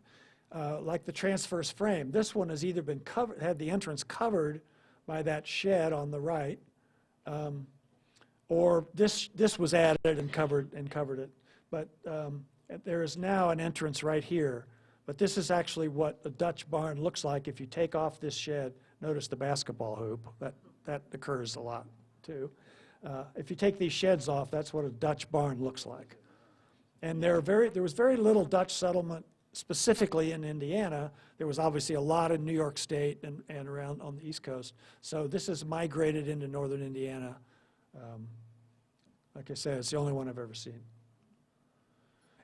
like the transverse frame. This one has either been covered, had the entrance covered by that shed on the right, or this was added and covered it. But there is now an entrance right here. But this is actually what a Dutch barn looks like if you take off this shed. Notice the basketball hoop. That occurs a lot too. If you take these sheds off, that's what a Dutch barn looks like. And there was very little Dutch settlement specifically in Indiana. There was obviously a lot in New York State and around on the East Coast. So this has migrated into northern Indiana. Like I said, it's the only one I've ever seen.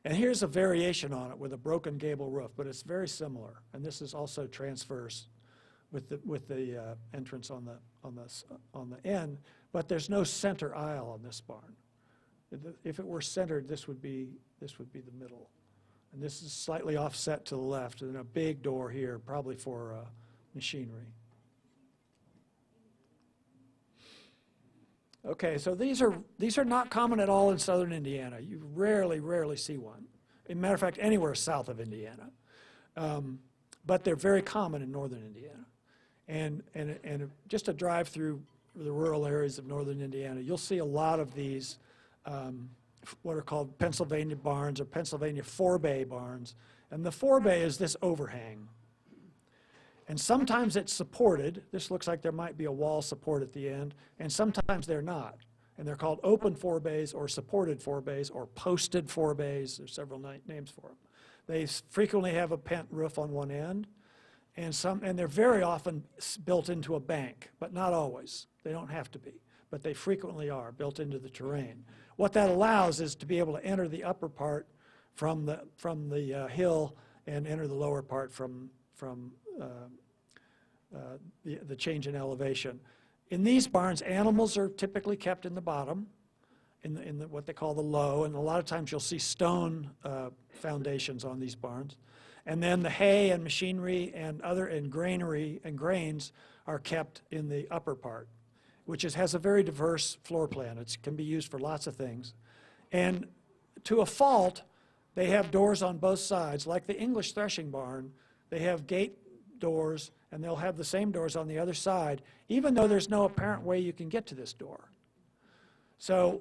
And here's a variation on it with a broken gable roof, but it's very similar. And this is also transverse with the entrance on the end, but there's no center aisle on this barn. If it were centered, this would be the middle, and this is slightly offset to the left, and a big door here, probably for machinery. Okay, so these are not common at all in southern Indiana. You rarely see one. As a matter of fact, anywhere south of Indiana. But they're very common in northern Indiana. And just a drive through the rural areas of northern Indiana, you'll see a lot of these, what are called Pennsylvania barns or Pennsylvania four-bay barns. And the four-bay is this overhang. And sometimes it's supported. This looks like there might be a wall support at the end, and sometimes they're not. And they're called open forebays or supported forebays or posted forebays. There's several names for them. They frequently have a pent roof on one end, and they're very often built into a bank, but not always. They don't have to be, but they frequently are built into the terrain. What that allows is to be able to enter the upper part from the hill and enter the lower part from the change in elevation. In these barns, animals are typically kept in the bottom, in what they call the low, and a lot of times you'll see stone foundations on these barns. And then the hay and machinery and granary and grains are kept in the upper part, which has a very diverse floor plan. It can be used for lots of things. And to a fault, they have doors on both sides. Like the English threshing barn, they have gate doors, and they'll have the same doors on the other side, even though there's no apparent way you can get to this door. So,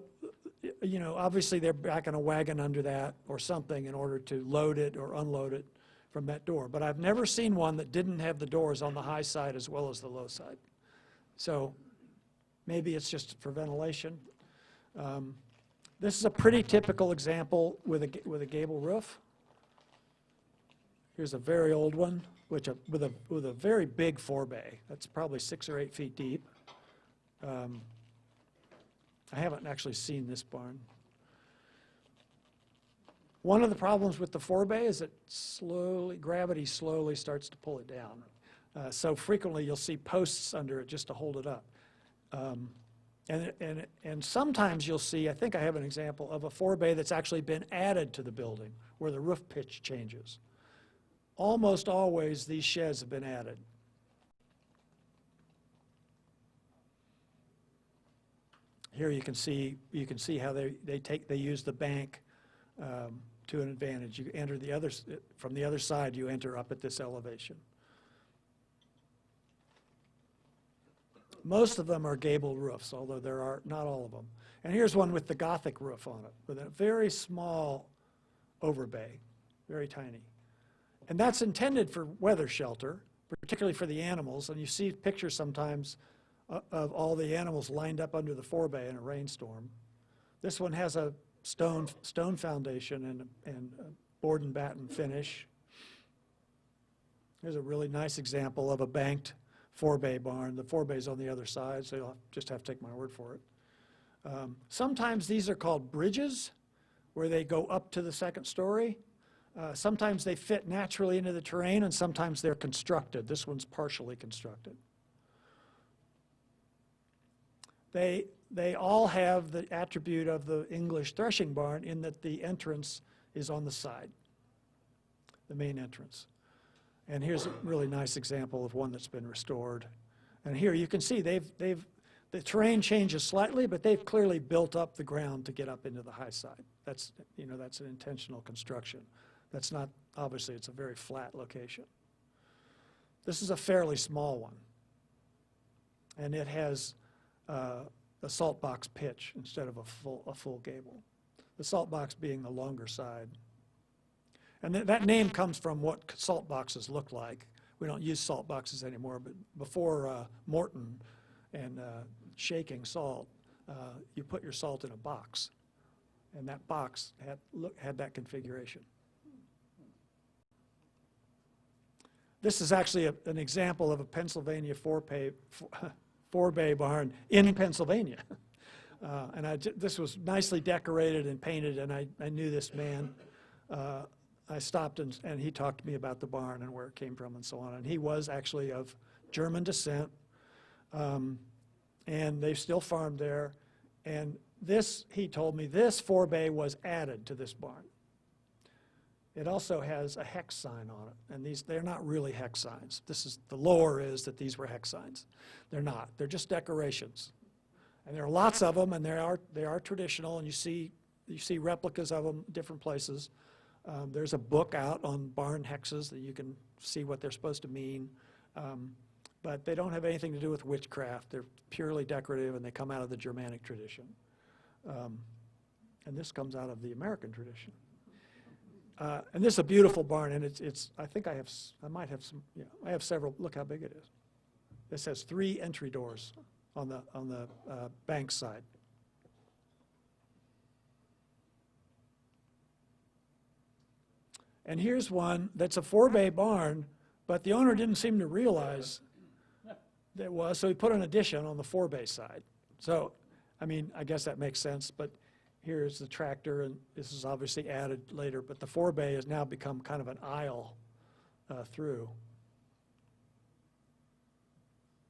you know, obviously they're backing a wagon under that or something in order to load it or unload it from that door. But I've never seen one that didn't have the doors on the high side as well as the low side. So maybe it's just for ventilation. This is a pretty typical example with a gable roof. Here's a very old one, with a very big forebay. That's probably 6 or 8 feet deep. I haven't actually seen this barn. One of the problems with the forebay is that gravity slowly starts to pull it down. So frequently you'll see posts under it just to hold it up. And sometimes you'll see, I think I have an example of a forebay that's actually been added to the building where the roof pitch changes. Almost always these sheds have been added. Here you can see how they use the bank to an advantage. You enter from the other side, you enter up at this elevation. Most of them are gable roofs, although there are not all of them. And here's one with the Gothic roof on it, with a very small overbay, very tiny. And that's intended for weather shelter, particularly for the animals. And you see pictures sometimes of all the animals lined up under the forebay in a rainstorm. This one has a stone foundation and a board and batten finish. Here's a really nice example of a banked forebay barn. The forebay's on the other side, so you'll just have to take my word for it. Sometimes these are called bridges, where they go up to the second story. Sometimes they fit naturally into the terrain, and sometimes they're constructed. This one's partially constructed. They all have the attribute of the English threshing barn in that the entrance is on the side, the main entrance. And here's a really nice example of one that's been restored. And here you can see the terrain changes slightly, but they've clearly built up the ground to get up into the high side. That's an intentional construction. That's not, obviously, it's a very flat location. This is a fairly small one. And it has a salt box pitch instead of a full gable. The salt box being the longer side. And that name comes from what salt boxes look like. We don't use salt boxes anymore, but before Morton and shaking salt, you put your salt in a box. And that box had that configuration. This is actually an example of a Pennsylvania four-bay barn in Pennsylvania. And this was nicely decorated and painted, and I knew this man. I stopped and he talked to me about the barn and where it came from and so on. And he was actually of German descent, and they still farmed there. And this, he told me, this forebay was added to this barn. It also has a hex sign on it, and they're not really hex signs. The lore is that these were hex signs. They're not. They're just decorations. And there are lots of them, and they are traditional, and you see replicas of them different places. There's a book out on barn hexes that you can see what they're supposed to mean. But they don't have anything to do with witchcraft. They're purely decorative, and they come out of the Germanic tradition. And this comes out of the American tradition. And this is a beautiful barn, and I think I might have some, I have several. Look how big it is. This has 3 entry doors on the bank side. And here's one that's a 4-bay barn, but the owner didn't seem to realize that it was, so he put an addition on the 4-bay side. So, I mean, I guess that makes sense, but here's the tractor, and this is obviously added later, but the 4-bay has now become kind of an aisle through.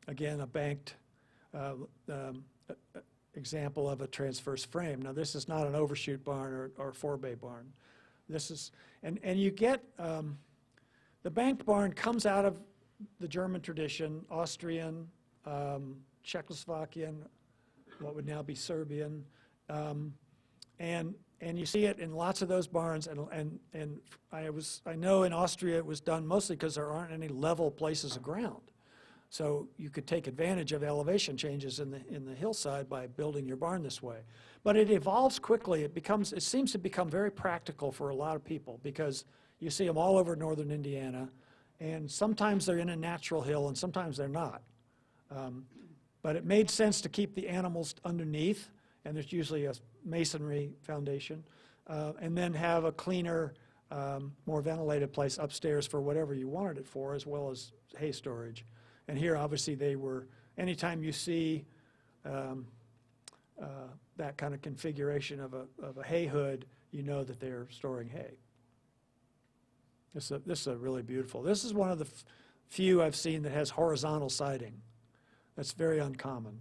Again, a banked example of a transverse frame. Now, this is not an overshoot barn or 4-bay barn. This is, and you get, the banked barn comes out of the German tradition, Austrian, Czechoslovakian, what would now be Serbian, and you see it in lots of those barns, and I know in Austria it was done mostly because there aren't any level places of ground. So you could take advantage of elevation changes in the hillside by building your barn this way. But it evolves quickly. It seems to become very practical for a lot of people because you see them all over northern Indiana, and sometimes they're in a natural hill and sometimes they're not. But it made sense to keep the animals underneath, and there's usually a masonry foundation, and then have a cleaner, more ventilated place upstairs for whatever you wanted it for, as well as hay storage. And here, obviously, they were, anytime you see that kind of configuration of a hay hood, you know that they're storing hay. This is a really beautiful. This is one of the few I've seen that has horizontal siding. That's very uncommon.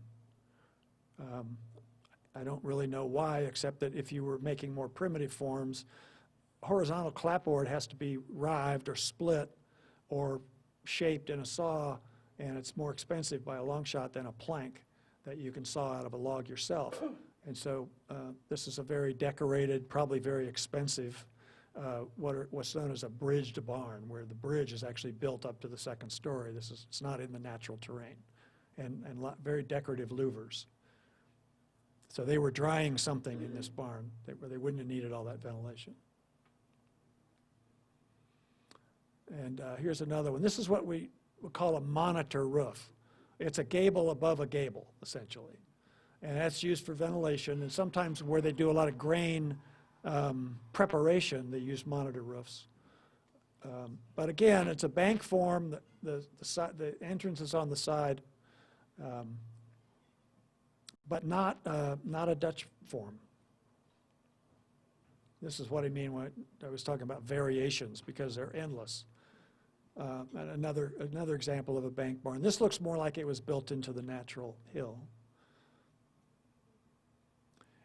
I don't really know why, except that if you were making more primitive forms, horizontal clapboard has to be rived or split or shaped in a saw, and it's more expensive by a long shot than a plank that you can saw out of a log yourself. And so this is a very decorated, probably very expensive, what's known as a bridged barn, where the bridge is actually built up to the second story. It's not in the natural terrain, and very decorative louvers. So they were drying something in this barn where they wouldn't have needed all that ventilation. And here's another one. This is what we call a monitor roof. It's a gable above a gable, essentially. And that's used for ventilation, and sometimes where they do a lot of grain preparation, they use monitor roofs. But again, it's a bank form. The entrance is on the side, but not a Dutch form. This is what I mean when I was talking about variations, because they're endless. And another example of a bank barn. This looks more like it was built into the natural hill.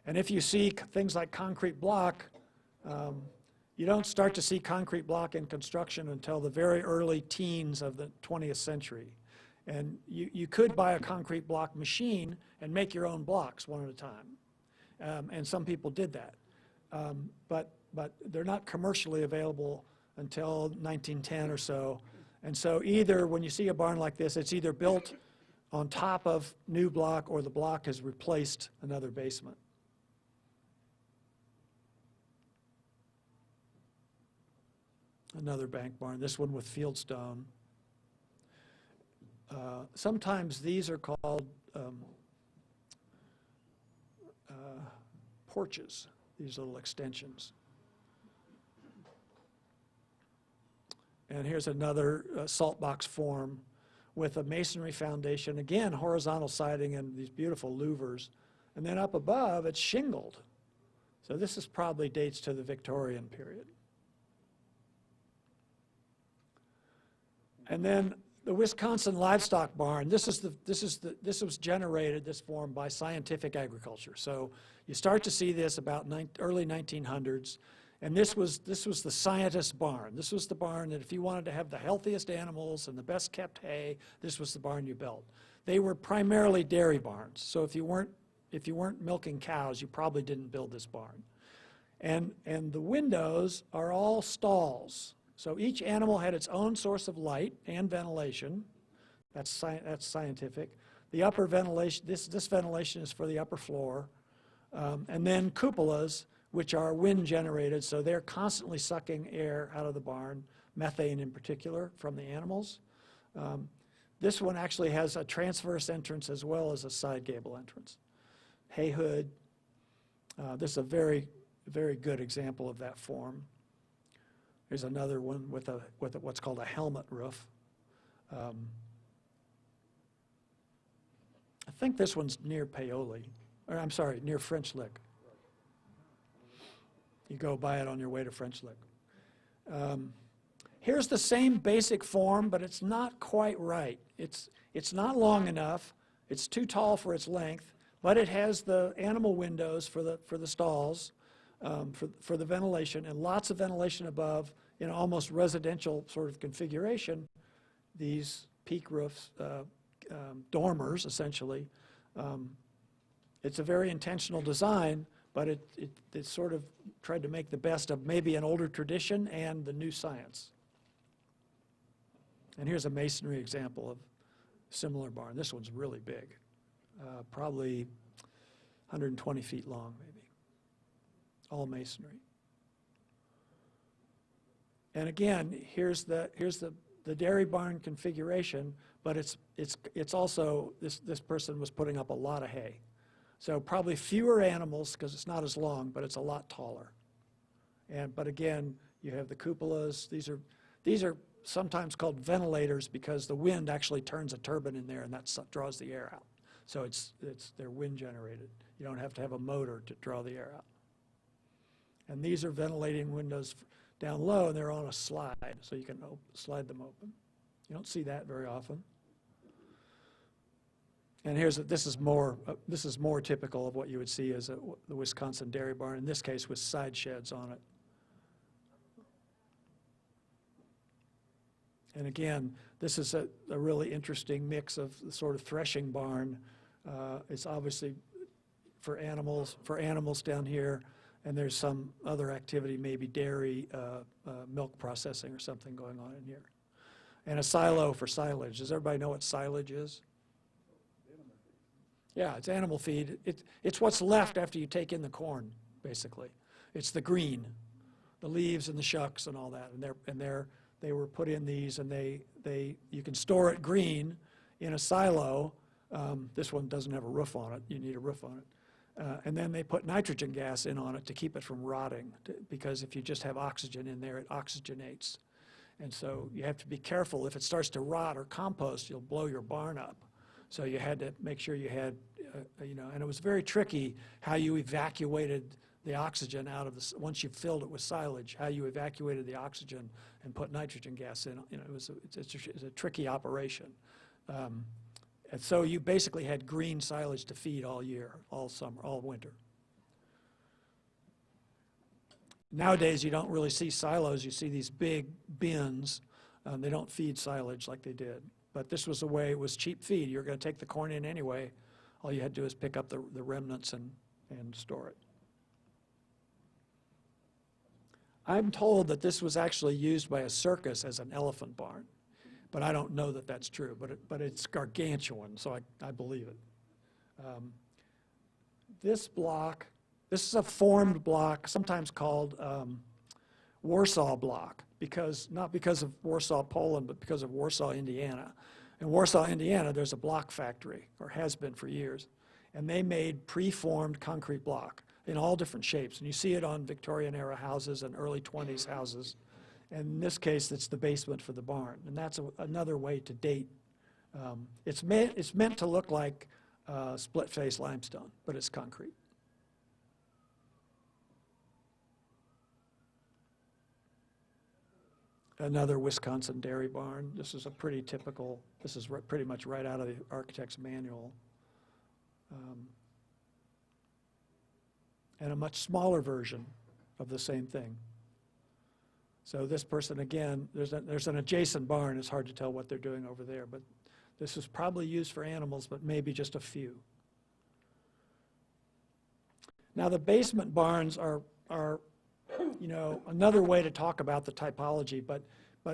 And if you see things like concrete block, you don't start to see concrete block in construction until the very early teens of the 20th century. And you could buy a concrete block machine and make your own blocks one at a time. And some people did that. But they're not commercially available until 1910 or so. And so either when you see a barn like this, it's either built on top of new block or the block has replaced another basement. Another bank barn, this one with fieldstone. Sometimes these are called porches, these little extensions. And here's another salt box form with a masonry foundation, again, horizontal siding and these beautiful louvers. And then up above, it's shingled. So this is probably dates to the Victorian period. And then The Wisconsin livestock barn, this was generated, this form, by scientific agriculture. So you start to see this about early 1900s, and this was the scientist's barn. This was the barn that if you wanted to have the healthiest animals and the best kept hay, this was the barn you built. They were primarily dairy barns, so if you weren't milking cows, you probably didn't build this barn. And the windows are all stalls. So each animal had its own source of light and ventilation. That's scientific. The upper ventilation, this ventilation is for the upper floor. And then cupolas, which are wind generated, so they're constantly sucking air out of the barn, methane in particular, from the animals. This one actually has a transverse entrance as well as a side gable entrance. Hay hood. This is a very, very good example of that form. Here's another one with what's called a helmet roof. I think this one's near Paoli, or I'm sorry, near French Lick. You go by it on your way to French Lick. Here's the same basic form, but it's not quite right. It's not long enough. It's too tall for its length, but it has the animal windows for the stalls, for the ventilation, and lots of ventilation above in almost residential sort of configuration. These peak roofs, dormers, essentially. It's a very intentional design, but it sort of tried to make the best of maybe an older tradition and the new science. And here's a masonry example of a similar barn. This one's really big, probably 120 feet long, maybe. All masonry. And again, here's the dairy barn configuration, but it's also this person was putting up a lot of hay. So probably fewer animals because it's not as long, but it's a lot taller. But again, you have the cupolas. These are sometimes called ventilators because the wind actually turns a turbine in there and that draws the air out. So they're wind generated. You don't have to have a motor to draw the air out. And these are ventilating windows down low, and they're on a slide, so you can slide them open. You don't see that very often. And this is more typical of what you would see as the Wisconsin dairy barn, in this case with side sheds on it. And again, this is a really interesting mix of the sort of threshing barn. It's obviously for animals down here, and there's some other activity, maybe dairy, milk processing or something going on in here. And a silo for silage. Does everybody know what silage is? Yeah, it's animal feed. It's what's left after you take in the corn, basically. It's the green, the leaves and the shucks and all that. And they were put in these, and you can store it green in a silo. This one doesn't have a roof on it. You need a roof on it. And then they put nitrogen gas in on it to keep it from rotting, because if you just have oxygen in there, it oxygenates. And so you have to be careful. If it starts to rot or compost, you'll blow your barn up. So you had to make sure you had, and it was very tricky how you evacuated the oxygen out of once you filled it with silage, how you evacuated the oxygen and put nitrogen gas in. It's a tricky operation. And so you basically had green silage to feed all year, all summer, all winter. Nowadays, you don't really see silos. You see these big bins. They don't feed silage like they did. But this was a way, it was cheap feed. You're going to take the corn in anyway. All you had to do is pick up the remnants and store it. I'm told that this was actually used by a circus as an elephant barn. But I don't know that that's true, but it's gargantuan, so I believe it. This is a formed block, sometimes called Warsaw block, not because of Warsaw, Poland, but because of Warsaw, Indiana. In Warsaw, Indiana, there's a block factory, or has been for years, and they made preformed concrete block in all different shapes, and you see it on Victorian-era houses and early 20s houses. And in this case, it's the basement for the barn, and that's another way to date. It's meant to look like split-face limestone, but it's concrete. another Wisconsin dairy barn. This is a pretty typical, this is pretty much right out of the architect's manual. And a much smaller version of the same thing. So this person, again, there's an adjacent barn. It's hard to tell what they're doing over there, but this is probably used for animals, but maybe just a few. Now the basement barns are another way to talk about the typology, but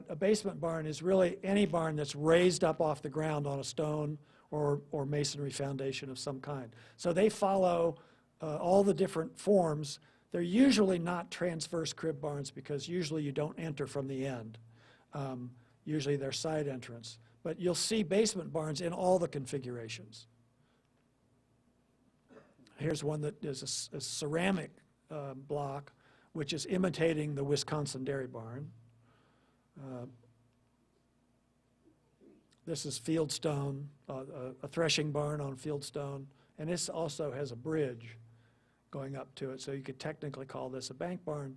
a basement barn is really any barn that's raised up off the ground on a stone or masonry foundation of some kind. So they follow all the different forms. They're usually not transverse crib barns because usually you don't enter from the end. Usually they're side entrance. But you'll see basement barns in all the configurations. Here's one that is a ceramic block, which is imitating the Wisconsin dairy barn. This is fieldstone, a threshing barn on fieldstone, and this also has a bridge going up to it, so you could technically call this a bank barn.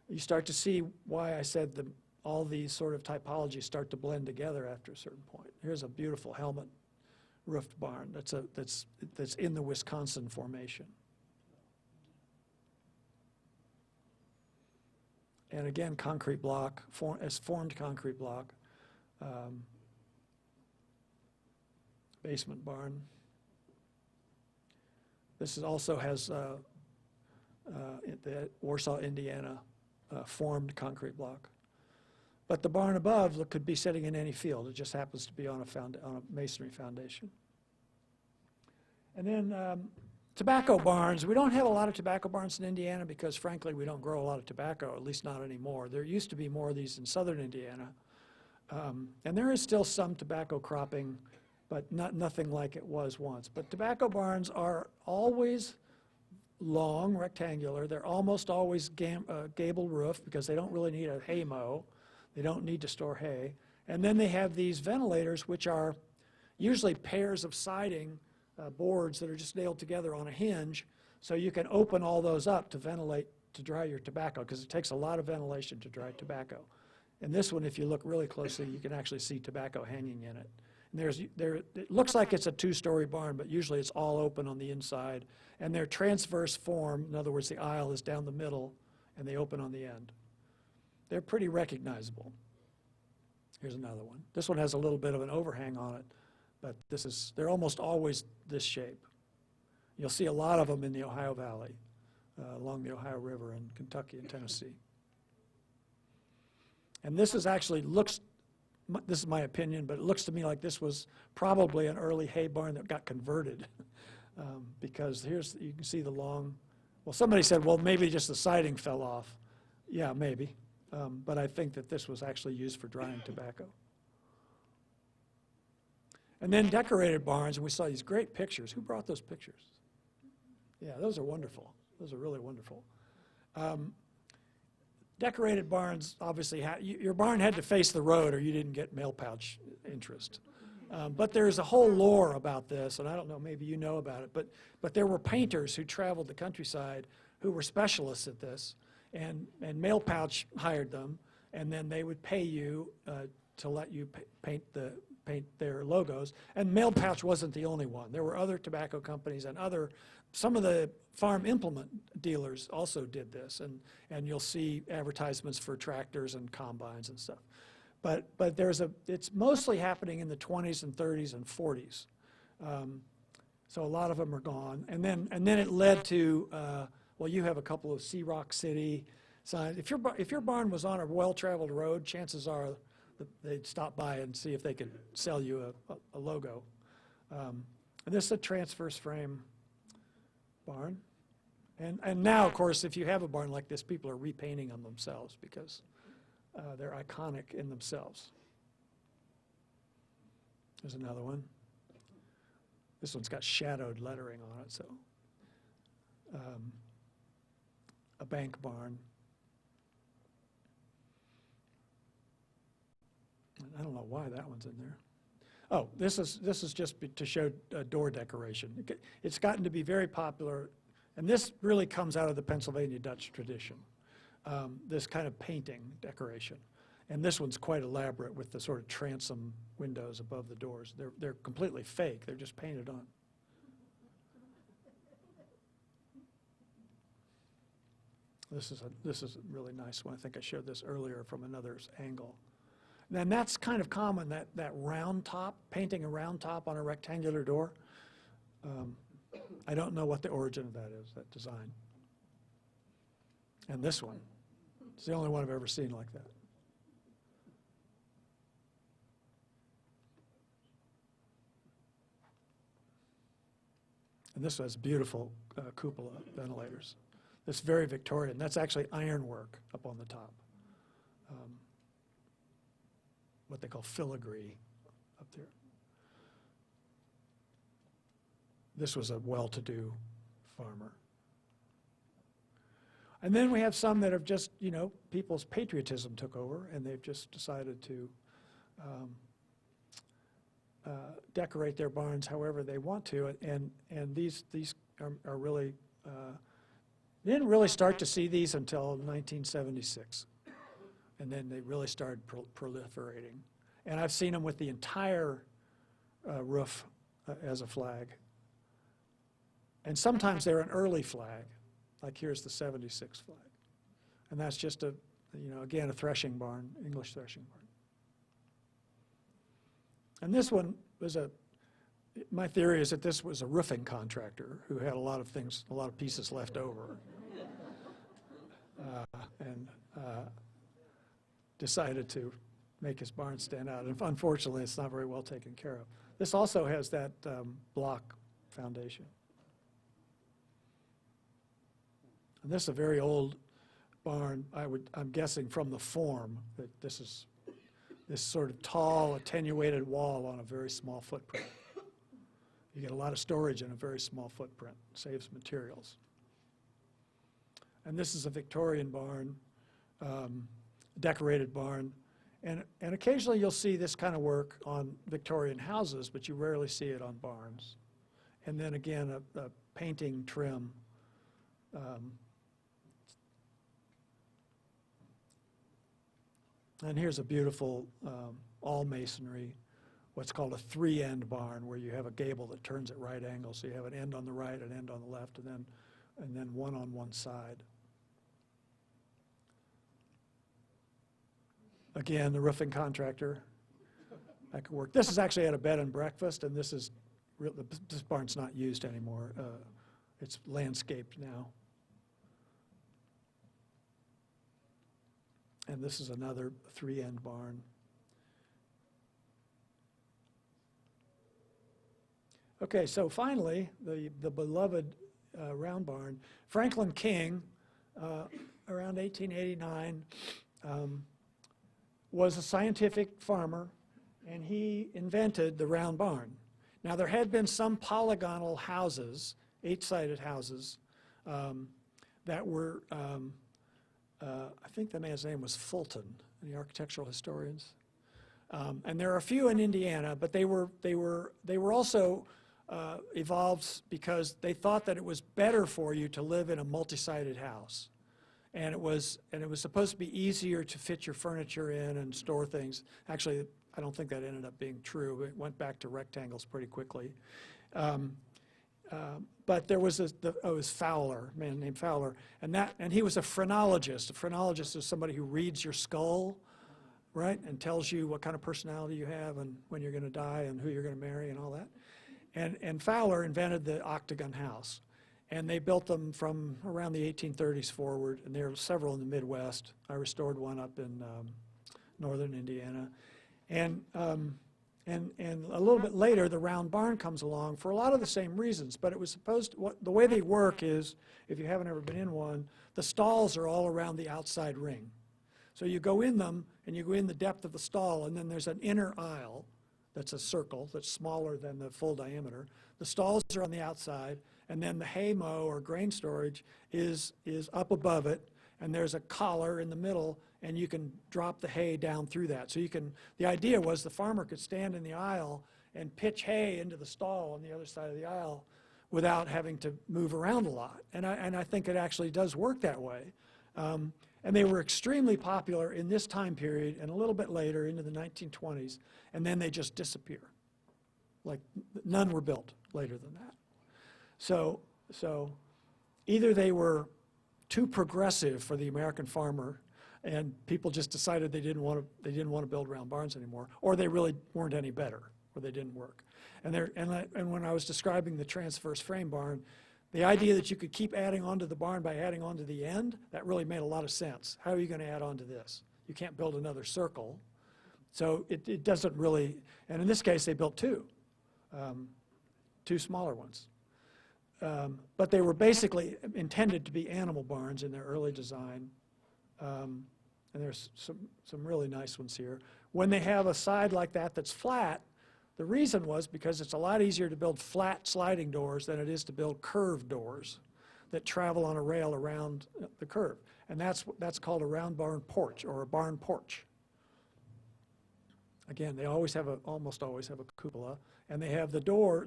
You start to see why I said all these sort of typologies start to blend together after a certain point. Here's a beautiful helmet roofed barn that's in the Wisconsin formation. And again, concrete block, formed concrete block, basement barn. This also has the Warsaw, Indiana formed concrete block. But the barn above could be sitting in any field. It just happens to be on a masonry foundation. And then tobacco barns. We don't have a lot of tobacco barns in Indiana because, frankly, we don't grow a lot of tobacco, at least not anymore. There used to be more of these in southern Indiana. And there is still some tobacco cropping, but nothing like it was once. But tobacco barns are always long, rectangular. They're almost always gable roof because they don't really need a hay mow. They don't need to store hay. And then they have these ventilators, which are usually pairs of siding boards that are just nailed together on a hinge, so you can open all those up to ventilate, to dry your tobacco, because it takes a lot of ventilation to dry tobacco. And this one, if you look really closely, you can actually see tobacco hanging in it. And it looks like it's a two-story barn, but usually it's all open on the inside. And they're transverse form. In other words, the aisle is down the middle, and they open on the end. They're pretty recognizable. Here's another one. This one has a little bit of an overhang on it, but they're almost always this shape. You'll see a lot of them in the Ohio Valley, along the Ohio River in Kentucky and Tennessee. And this is actually this is my opinion, but it looks to me like this was probably an early hay barn that got converted because you can see the long, well, somebody said, well, maybe just the siding fell off. Yeah, maybe. But I think that this was actually used for drying tobacco. And then decorated barns, and we saw these great pictures. Who brought those pictures? Yeah, those are wonderful. Those are really wonderful. Decorated barns, obviously, your barn had to face the road or you didn't get mail pouch interest. But there's a whole lore about this, and I don't know, maybe you know about it, but there were painters who traveled the countryside who were specialists at this, and mail pouch hired them, and then they would pay you to let you paint their logos. And mail pouch wasn't the only one. There were other tobacco companies and some of the farm implement dealers also did this, and you'll see advertisements for tractors and combines and stuff. But it's mostly happening in the 20s and 30s and 40s. So a lot of them are gone. And then it led to, well, you have a couple of Sea Rock City signs. If your barn was on a well-traveled road, chances are they'd stop by and see if they could sell you a logo. And this is a transverse frame barn. And now, of course, if you have a barn like this, people are repainting them themselves because they're iconic in themselves. There's another one. This one's got shadowed lettering on it, so a bank barn. I don't know why that one's in there. Oh, this is just to show door decoration. It's gotten to be very popular, and this really comes out of the Pennsylvania Dutch tradition, this kind of painting decoration. And this one's quite elaborate with the sort of transom windows above the doors. They're completely fake. They're just painted on. This is a really nice one. I think I showed this earlier from another angle. And that's kind of common, that round top, painting a round top on a rectangular door. I don't know what the origin of that is, that design. And this one, it's the only one I've ever seen like that. And this has beautiful cupola ventilators. This very Victorian. That's actually ironwork up on the top. What they call filigree up there. This was a well-to-do farmer. And then we have some that have just, you know, people's patriotism took over, and they've just decided to decorate their barns however they want to. And these are really, you didn't really start to see these until 1976. And then they really started proliferating. And I've seen them with the entire roof as a flag. And sometimes they're an early flag, like here's the 76 flag. And that's just a, you know, again, a threshing barn, English threshing barn. And this one was my theory is that this was a roofing contractor who had a lot of things, a lot of pieces left over. And decided to make his barn stand out. And unfortunately, it's not very well taken care of. This also has that block foundation. And this is a very old barn. I'm guessing from the form that this is this sort of tall, attenuated wall on a very small footprint. You get a lot of storage in a very small footprint. Saves materials. And this is a Victorian barn, decorated barn. And occasionally you'll see this kind of work on Victorian houses, but you rarely see it on barns. And then again, a painting trim. And here's a beautiful all masonry, what's called a three-end barn, where you have a gable that turns at right angles. So you have an end on the right, an end on the left, and then one on one side. Again, the roofing contractor. That could work. This is actually at a bed and breakfast, and this barn's not used anymore. It's landscaped now. And this is another three-end barn. Okay, so finally, the beloved round barn. Franklin King, around 1889, was a scientific farmer, and he invented the round barn. Now, there had been some polygonal houses, 8-sided houses, that were, I think the man's name was Fulton, the architectural historians. And there are a few in Indiana, but they were also evolved because they thought that it was better for you to live in a multi-sided house. And it was supposed to be easier to fit your furniture in and store things. Actually, I don't think that ended up being true. It went back to rectangles pretty quickly. But there was it was Fowler, a man named Fowler, and he was a phrenologist. A phrenologist is somebody who reads your skull, right, and tells you what kind of personality you have and when you're going to die and who you're going to marry and all that. And Fowler invented the octagon house. And they built them from around the 1830s forward, and there are several in the Midwest. I restored one up in northern Indiana. And a little bit later, the round barn comes along for a lot of the same reasons, but it was supposed to, the way they work is, if you haven't ever been in one, the stalls are all around the outside ring. So you go in them, and you go in the depth of the stall, and then there's an inner aisle that's a circle that's smaller than the full diameter. The stalls are on the outside, and then the hay mow or grain storage is up above it, and there's a collar in the middle, and you can drop the hay down through that. So the idea was the farmer could stand in the aisle and pitch hay into the stall on the other side of the aisle without having to move around a lot. And I think it actually does work that way. And they were extremely popular in this time period and a little bit later into the 1920s, and then they just disappear. Like none were built later than that. So either they were too progressive for the American farmer, and people just decided they didn't want to build round barns anymore, or they really weren't any better, or they didn't work. And when I was describing the transverse frame barn, the idea that you could keep adding onto the barn by adding onto the end, that really made a lot of sense. How are you going to add onto this? You can't build another circle. So it doesn't really, and in this case they built two smaller ones. But they were basically intended to be animal barns in their early design. And there's some really nice ones here. When they have a side like that that's flat, the reason was because it's a lot easier to build flat sliding doors than it is to build curved doors that travel on a rail around the curve. And that's called a round barn porch or a barn porch. Again, they almost always have a cupola, and they have the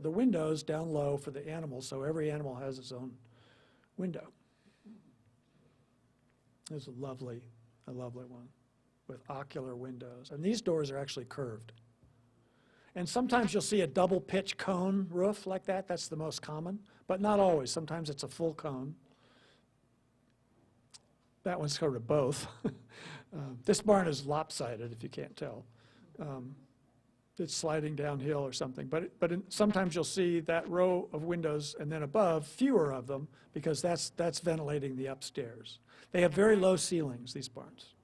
windows down low for the animals, so every animal has its own window. There's a lovely one with ocular windows. And these doors are actually curved. And sometimes you'll see a double pitch cone roof like that. That's the most common, but not always. Sometimes it's a full cone. That one's sort of both. This barn is lopsided, if you can't tell. It's sliding downhill or something. But sometimes you'll see that row of windows and then above, fewer of them, because that's ventilating the upstairs. They have very low ceilings, these barns.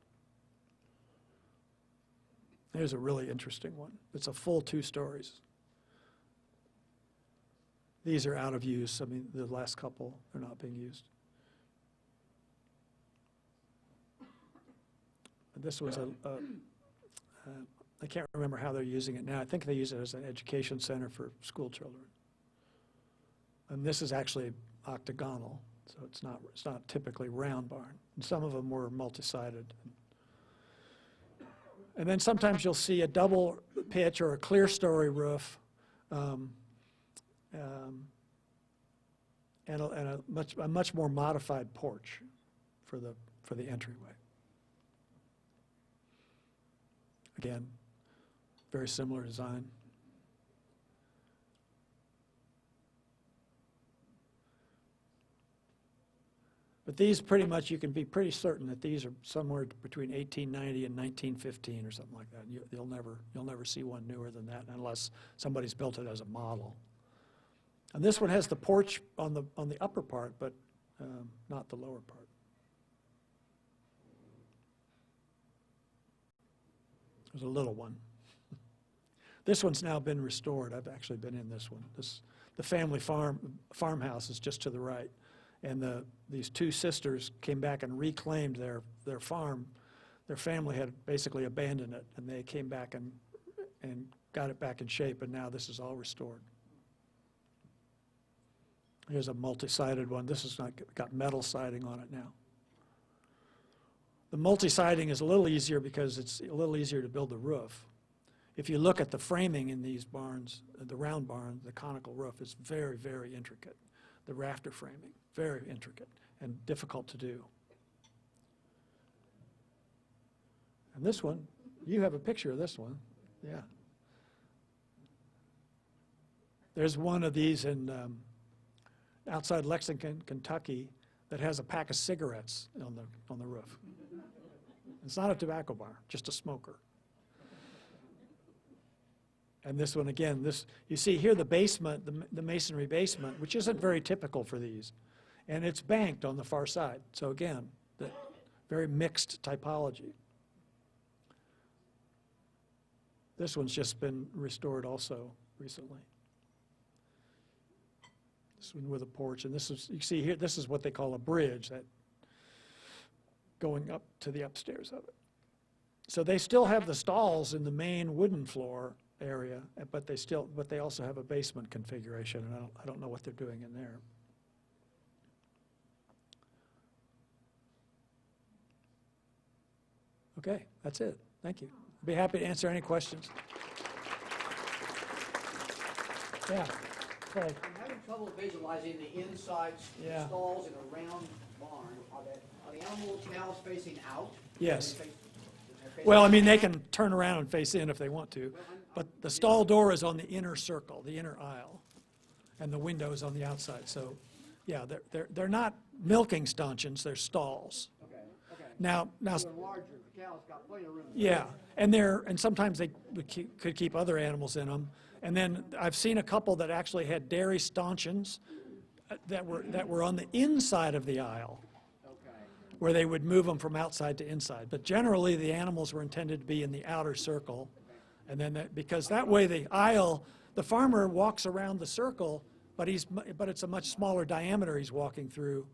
Here's a really interesting one. It's a full 2 stories. These are out of use. I mean, the last couple are not being used. This was I can't remember how they're using it now. I think they use it as an education center for school children. And this is actually octagonal, so it's not typically round barn. And some of them were multi-sided. And then sometimes you'll see a double pitch or a clear story roof, and a much more modified porch for the entryway. Again, very similar design. But these pretty much, you can be pretty certain that these are somewhere between 1890 and 1915 or something like that. You'll never see one newer than that unless somebody's built it as a model. And this one has the porch on the upper part, but not the lower part. There's a little one. This one's now been restored. I've actually been in this one. The family farmhouse is just to the right. And these 2 sisters came back and reclaimed their farm. Their family had basically abandoned it, and they came back and got it back in shape, and now this is all restored. Here's a multi-sided one. This has got metal siding on it now. The multi-siding is a little easier because it's a little easier to build the roof. If you look at the framing in these barns, the round barn, the conical roof is very, very intricate. The rafter framing, very intricate and difficult to do. And this one, you have a picture of this one, yeah. There's one of these in outside Lexington, Kentucky, that has a pack of cigarettes on the roof. It's not a tobacco bar, just a smoker. And this one again, you see here the basement, the masonry basement, which isn't very typical for these. And it's banked on the far side. So again, the very mixed typology. This one's just been restored also recently. This one with a porch, and this is, you see here, this is what they call a bridge, that going up to the upstairs of it. So they still have the stalls in the main wooden floor area, but they also have a basement configuration, and I don't know what they're doing in there. Okay, that's it. Thank you. I'd be happy to answer any questions. Yeah, Craig. I'm having trouble visualizing the inside Yeah. stalls in a round barn. Are the animal cows facing out? Yes. They're facing Well, I mean, they can turn around and face in if they want to, but the stall door is on the inner circle, the inner aisle, and the window is on the outside. So, yeah, they're not milking stanchions, they're stalls. Okay, okay. Now, They're larger, the cow's got plenty of room. yeah, and sometimes they could keep other animals in them. And then I've seen a couple that actually had dairy stanchions that were on the inside of the aisle, Okay. where they would move them from outside to inside. But generally, the animals were intended to be in the outer circle. And then, because that way the aisle, the farmer walks around the circle, but it's a much smaller diameter he's walking through.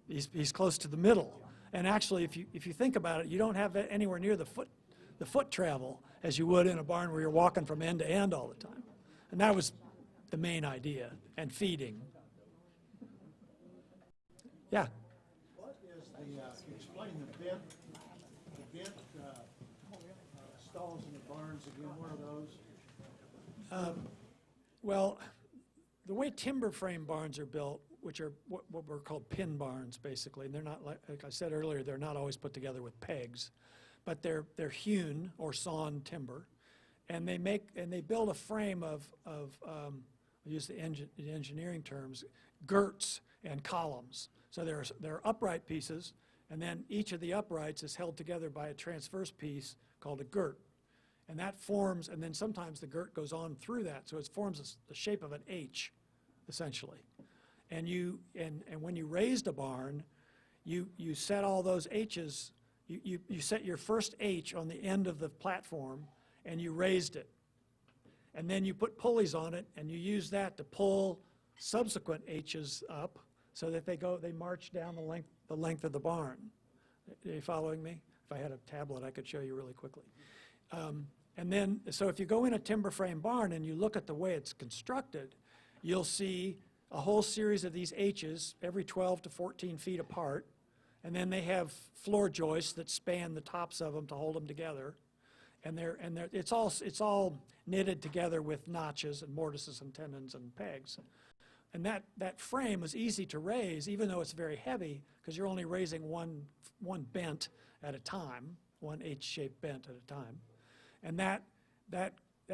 He's close to the middle. And actually, if you think about it, you don't have anywhere near the foot travel as you would in a barn where you're walking from end to end all the time. And that was the main idea, and feeding. Yeah. What is the, explain the bent stalls in the barns again, what are those? Well, the way timber frame barns are built, which are what were called pin barns, basically, and they're not, like I said earlier, they're not always put together with pegs, but they're hewn or sawn timber, and they build a frame of I'll use the engineering terms, girts and columns. So there are upright pieces, and then each of the uprights is held together by a transverse piece called a girt. And that forms, and then sometimes the girt goes on through that, so it forms the shape of an H, essentially. And when you raised a barn, you set all those H's, you set your first H on the end of the platform, and you raised it. And then you put pulleys on it, and you use that to pull subsequent H's up so that they march down the length of the barn. Are you following me? If I had a tablet, I could show you really quickly. And then, so if you go in a timber frame barn and you look at the way it's constructed, you'll see a whole series of these H's every 12 to 14 feet apart, and then they have floor joists that span the tops of them to hold them together, and it's all knitted together with notches and mortises and tendons and pegs. And that frame is easy to raise, even though it's very heavy, because you're only raising one bent at a time, one H-shaped bent at a time. And that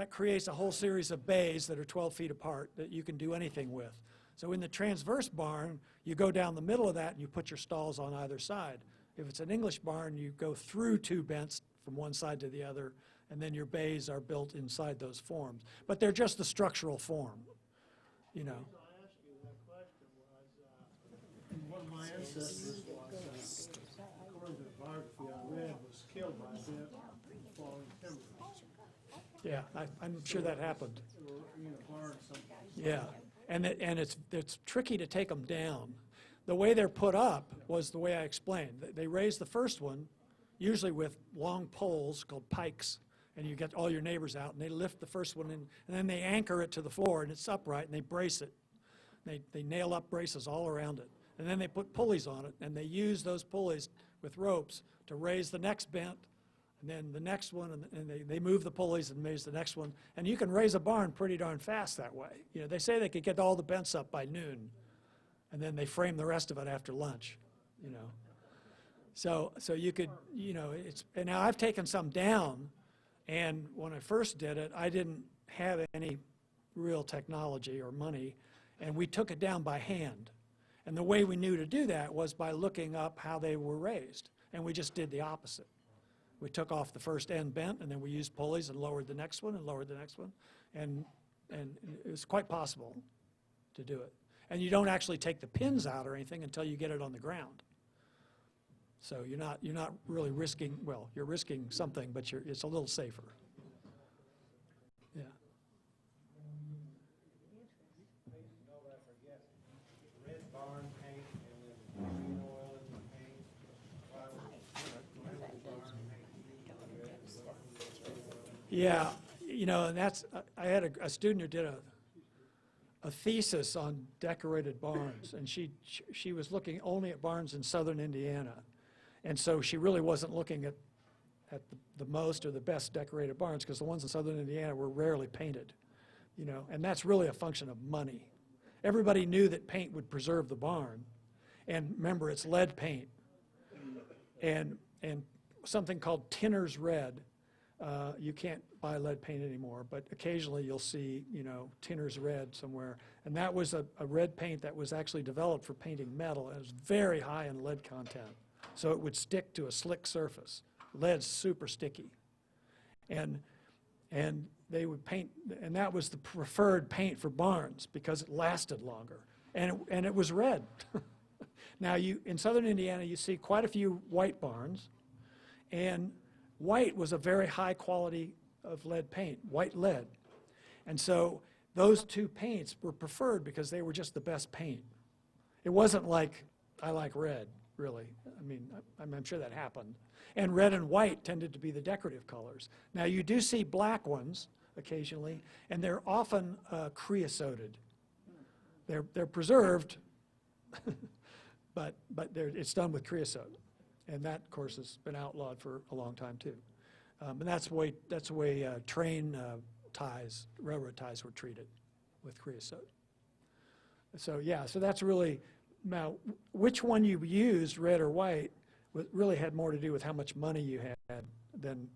creates a whole series of bays that are 12 feet apart that you can do anything with. So in the transverse barn, you go down the middle of that and you put your stalls on either side. If it's an English barn, you go through two bents from one side to the other, and then your bays are built inside those forms. But they're just the structural form, you know. I asked you that question was, one of my ancestors was, according to the biography I read, was killed by a bent falling timber. Yeah, I'm sure that happened. Or in a barn someplace. Yeah, and it's tricky to take them down. The way they're put up was the way I explained. They raise the first one, usually with long poles called pikes, and you get all your neighbors out, and they lift the first one in, and then they anchor it to the floor, and it's upright, and they brace it. They nail up braces all around it. And then they put pulleys on it, and they use those pulleys with ropes to raise the next bent, and then the next one, and they move the pulleys and raise the next one. And you can raise a barn pretty darn fast that way. You know, they say they could get all the bents up by noon, and then they frame the rest of it after lunch, you know. So you could, you know, and now I've taken some down, and when I first did it, I didn't have any real technology or money, and we took it down by hand. And the way we knew to do that was by looking up how they were raised, and we just did the opposite. We took off the first end bent, and then we used pulleys and lowered the next one and lowered the next one, and it was quite possible to do it. And you don't actually take the pins out or anything until you get it on the ground. So you're not really risking, well, you're risking something, but it's a little safer. Yeah. Red barn paint and then green oil in the paint. Yeah, you know, and that's, I had a student who did a thesis on decorated barns, and she was looking only at barns in southern Indiana. And so she really wasn't looking at the most or the best decorated barns, because the ones in southern Indiana were rarely painted, you know, and that's really a function of money. Everybody knew that paint would preserve the barn, and remember, it's lead paint, and something called tinner's red. You can't buy lead paint anymore, but occasionally you'll see, tinner's red somewhere. And that was a red paint that was actually developed for painting metal, and it was very high in lead content. So it would stick to a slick surface. Lead's super sticky. And they would paint, and that was the preferred paint for barns because it lasted longer. And it was red. Now, in southern Indiana, you see quite a few white barns, and white was a very high quality of lead paint, white lead. And so those two paints were preferred because they were just the best paint. It wasn't like, I like red, really. I mean, I'm sure that happened. And red and white tended to be the decorative colors. Now, you do see black ones occasionally, and they're often creosoted. They're preserved, but it's done with creosote. And that, of course, has been outlawed for a long time, too. And that's the way train ties, railroad ties were treated, with creosote. So, yeah, so that's really, now, which one you used, red or white, really had more to do with how much money you had than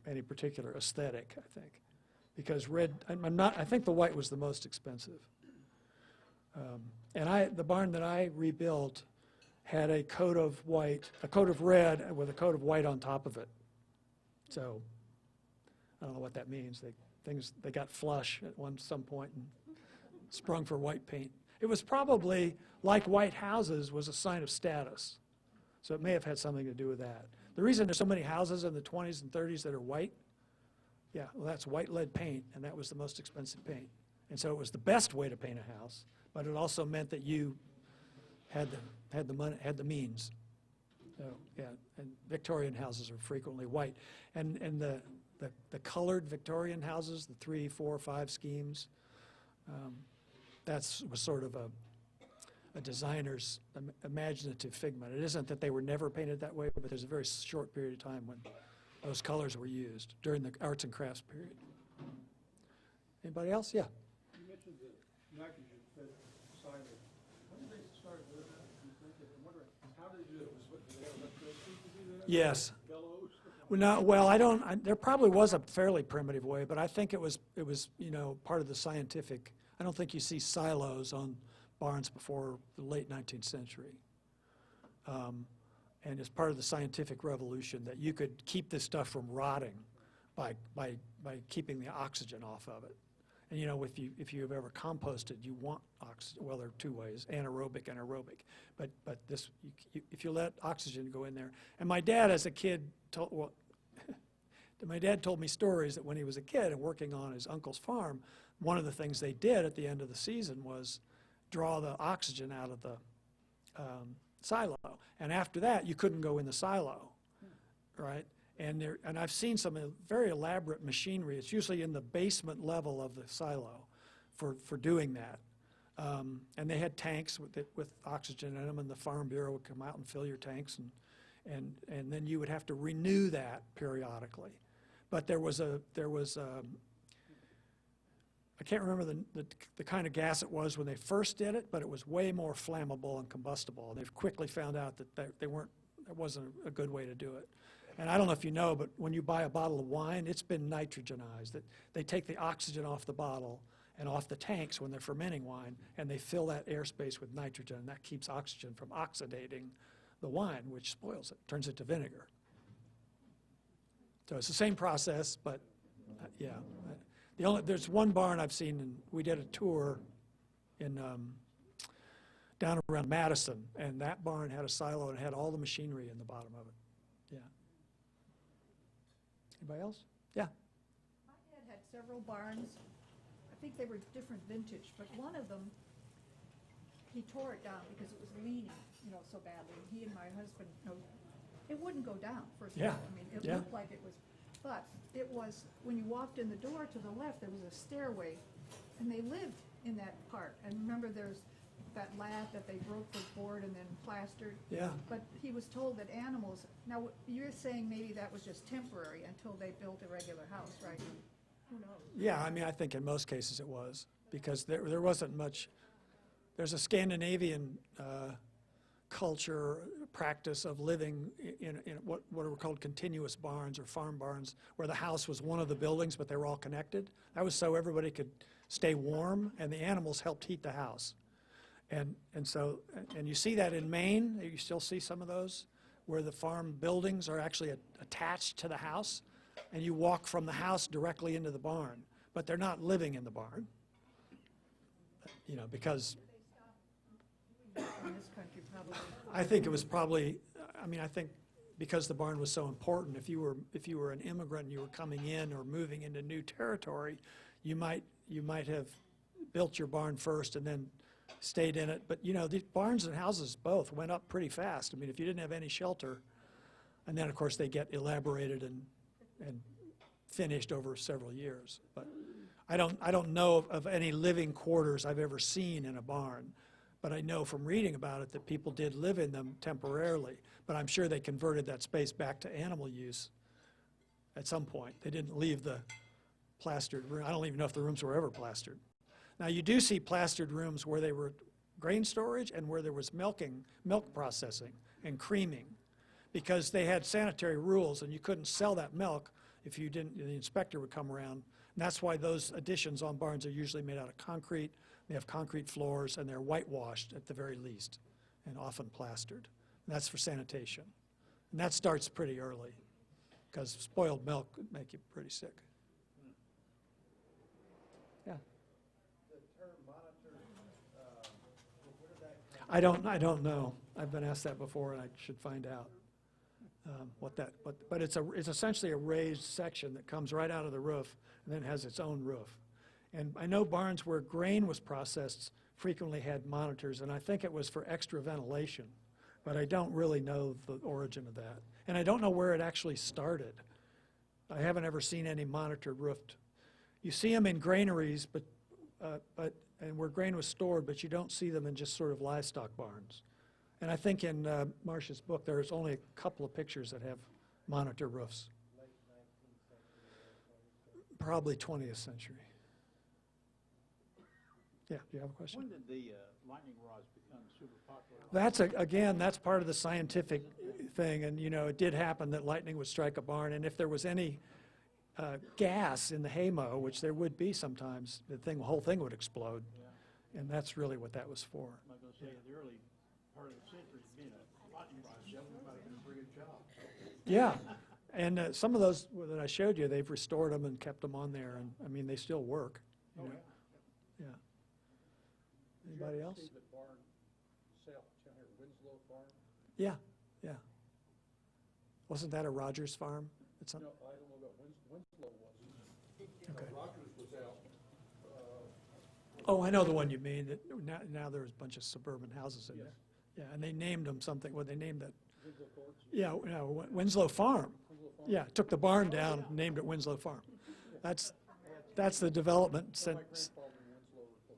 any particular aesthetic, I think. Because red, I think the white was the most expensive. And the barn that I rebuilt had a coat of red with a coat of white on top of it. So, I don't know what that means. They got flush at some point and sprung for white paint. It was probably, like white houses, was a sign of status. So it may have had something to do with that. The reason there's so many houses in the 20s and 30s that are white, yeah, well, that's white lead paint, and that was the most expensive paint. And so it was the best way to paint a house, but it also meant that you had the money, had the means. So, yeah, and Victorian houses are frequently white. And the colored Victorian houses, the 3, 4, 5 schemes, was sort of a designer's imaginative figment. It isn't that they were never painted that way, but there's a very short period of time when those colors were used during the arts and crafts period. Anybody else? Yeah. You mentioned the nitrogen-fed silo. When did they start doing that? You think? I'm wondering, how did they do it? Did they have electricity to do that? Yes. Bellows? There probably was a fairly primitive way, but I think it was part of the scientific. I don't think you see silos on barns before the late 19th century. And it's part of the scientific revolution that you could keep this stuff from rotting by keeping the oxygen off of it. And if you've ever composted, you want oxygen. Well, there are two ways: anaerobic and aerobic. But this, if you let oxygen go in there. And my dad, as a kid, my dad told me stories that when he was a kid and working on his uncle's farm, one of the things they did at the end of the season was draw the oxygen out of the silo. And after that, you couldn't go in the silo, right? And I've seen some very elaborate machinery. It's usually in the basement level of the silo for doing that. And they had tanks with oxygen in them, and the Farm Bureau would come out and fill your tanks, and then you would have to renew that periodically. But there was I can't remember the kind of gas it was when they first did it, but it was way more flammable and combustible. They've quickly found out that that wasn't a good way to do it. And I don't know if you know, but when you buy a bottle of wine, it's been nitrogenized. They take the oxygen off the bottle and off the tanks when they're fermenting wine, and they fill that airspace with nitrogen, and that keeps oxygen from oxidating the wine, which spoils it, turns it to vinegar. So it's the same process, but yeah. There's one barn I've seen, and we did a tour in down around Madison, and that barn had a silo and had all the machinery in the bottom of it. Yeah. Anybody else? Yeah. My dad had several barns. I think they were different vintage, but one of them, he tore it down because it was leaning, so badly. He and my husband, it wouldn't go down, first of Yeah. all. I mean, it Yeah. looked like it was, but it was, when you walked in the door to the left, there was a stairway, and they lived in that part. And remember, there's that lab that they broke with board and then plastered. Yeah. But he was told that animals, now, you're saying maybe that was just temporary until they built a regular house, right? Who knows? Yeah, I mean, I think in most cases it was, because there wasn't much. There's a Scandinavian culture, practice of living in what are called continuous barns or farm barns, where the house was one of the buildings, but they were all connected. That was so everybody could stay warm, and the animals helped heat the house. And you see that in Maine. You still see some of those, where the farm buildings are actually attached to the house, and you walk from the house directly into the barn, but they're not living in the barn, because In this country, probably. I think it was probably, I think because the barn was so important, if you were an immigrant and you were coming in or moving into new territory, you might have built your barn first and then stayed in it. But these barns and houses both went up pretty fast. If you didn't have any shelter, and then of course they get elaborated and finished over several years. But I don't know of any living quarters I've ever seen in a barn. But I know from reading about it that people did live in them temporarily. But I'm sure they converted that space back to animal use at some point. They didn't leave the plastered room. I don't even know if the rooms were ever plastered. Now, you do see plastered rooms where they were grain storage and where there was milk processing and creaming, because they had sanitary rules and you couldn't sell that milk if you didn't, the inspector would come around. And that's why those additions on barns are usually made out of concrete. They have concrete floors, and they're whitewashed at the very least, and often plastered. And that's for sanitation. And that starts pretty early, because spoiled milk would make you pretty sick. Yeah. The term monitor, where did that come I don't know. I've been asked that before, and I should find out but it's essentially a raised section that comes right out of the roof and then has its own roof. And I know barns where grain was processed frequently had monitors, and I think it was for extra ventilation, but I don't really know the origin of that. And I don't know where it actually started. I haven't ever seen any monitored roofed. You see them in granaries, and where grain was stored, but you don't see them in just sort of livestock barns. And I think in Marcia's book, there's only a couple of pictures that have monitor roofs. late 19th century? Probably 20th century. Yeah, do you have a question? When did the lightning rods become super popular? That's part of the scientific thing, and it did happen that lightning would strike a barn, and if there was any gas in the haymow, which there would be sometimes, the whole thing would explode, and that's really what that was for. I'm going to say, in the early part of the century, being a lightning rod salesman might have been a pretty good job. Yeah, and some of those that I showed you, they've restored them and kept them on there, and they still work. Oh, Yeah. Anybody else? See the barn sale down here, Winslow Farm? Yeah. Wasn't that a Rogers farm? It's not, No, I don't know about Winslow was. okay. Rogers was out. Oh, I know the one you mean. Now there's a bunch of suburban houses in there. Yeah, and they named them something. Well, they named that. Winslow Courts. Yeah, no, Winslow Farm. Yeah, took the barn down and named it Winslow Farm. That's the development My since. grandfather in Winslow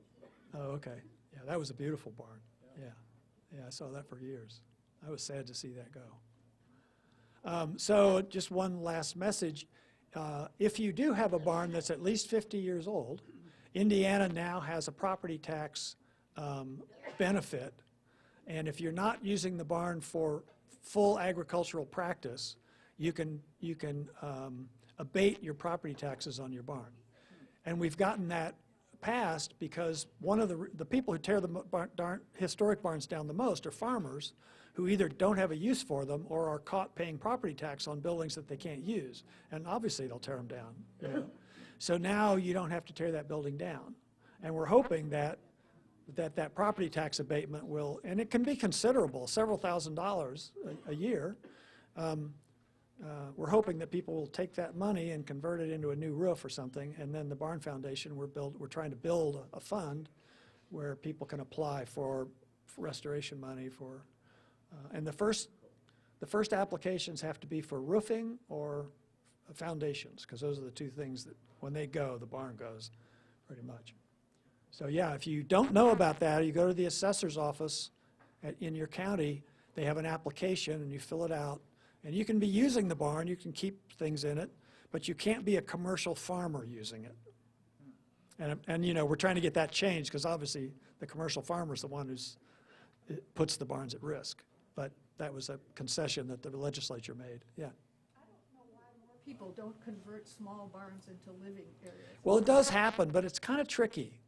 was. Oh, okay. Yeah, that was a beautiful barn. Yeah, I saw that for years. I was sad to see that go. So just one last message. If you do have a barn that's at least 50 years old, Indiana now has a property tax benefit. And if you're not using the barn for full agricultural practice, you can abate your property taxes on your barn. And we've gotten that passed because one of the people who tear the historic barns down the most are farmers who either don't have a use for them or are caught paying property tax on buildings that they can't use. And obviously they'll tear them down. So now you don't have to tear that building down. And we're hoping that property tax abatement will, and it can be considerable, several $1,000s a year. We're hoping that people will take that money and convert it into a new roof or something, and then the Barn Foundation, we're trying to build a fund where people can apply for restoration money and the first applications have to be for roofing or foundations, because those are the two things that when they go, the barn goes pretty much. So yeah, if you don't know about that, you go to the assessor's office in your county, they have an application and you fill it out. And you can be using the barn, you can keep things in it, but you can't be a commercial farmer using it. And we're trying to get that changed because obviously the commercial farmer is the one who's it puts the barns at risk. But that was a concession that the legislature made, yeah. People don't convert small barns into living areas. Well, it does happen, but it's kind of tricky.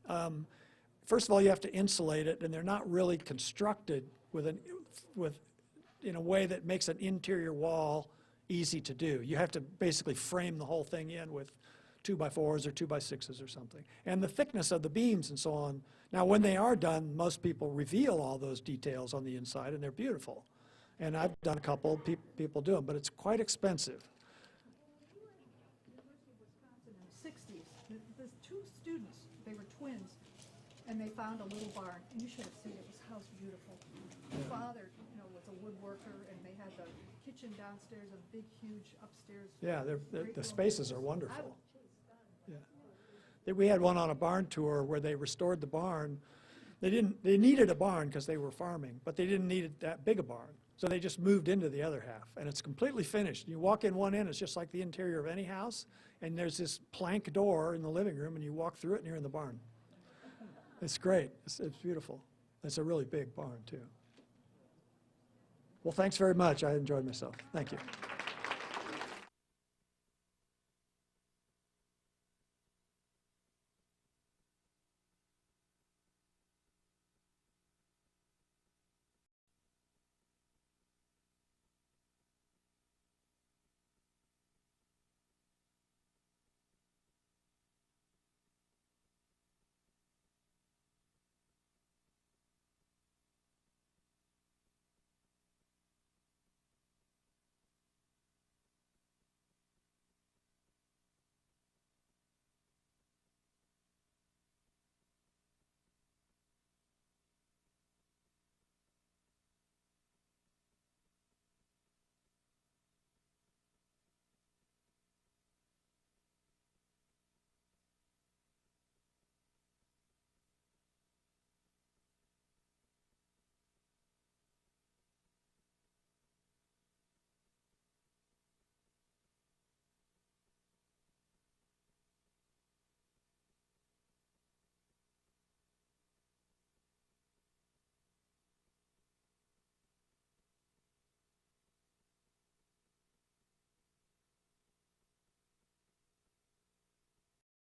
First of all, you have to insulate it, and they're not really constructed in a way that makes an interior wall easy to do. You have to basically frame the whole thing in with 2x4s or 2x6s or something. And the thickness of the beams and so on. Now, when they are done, most people reveal all those details on the inside, and they're beautiful. And I've done a couple, people do them, but it's quite expensive. In the 60s, the two students, they were twins, and they found a little barn, and you should have seen it. It was house beautiful. The father, was a woodworker, and they had the kitchen downstairs, a big, huge upstairs. Yeah, great the little- spaces are wonderful. Yeah. We had one on a barn tour where they restored the barn. They needed a barn because they were farming, but they didn't need that big a barn. So they just moved into the other half, and it's completely finished. You walk in one end, it's just like the interior of any house, and there's this plank door in the living room, and you walk through it, and you're in the barn. It's great. It's beautiful. It's a really big barn, too. Well, thanks very much. I enjoyed myself. Thank you.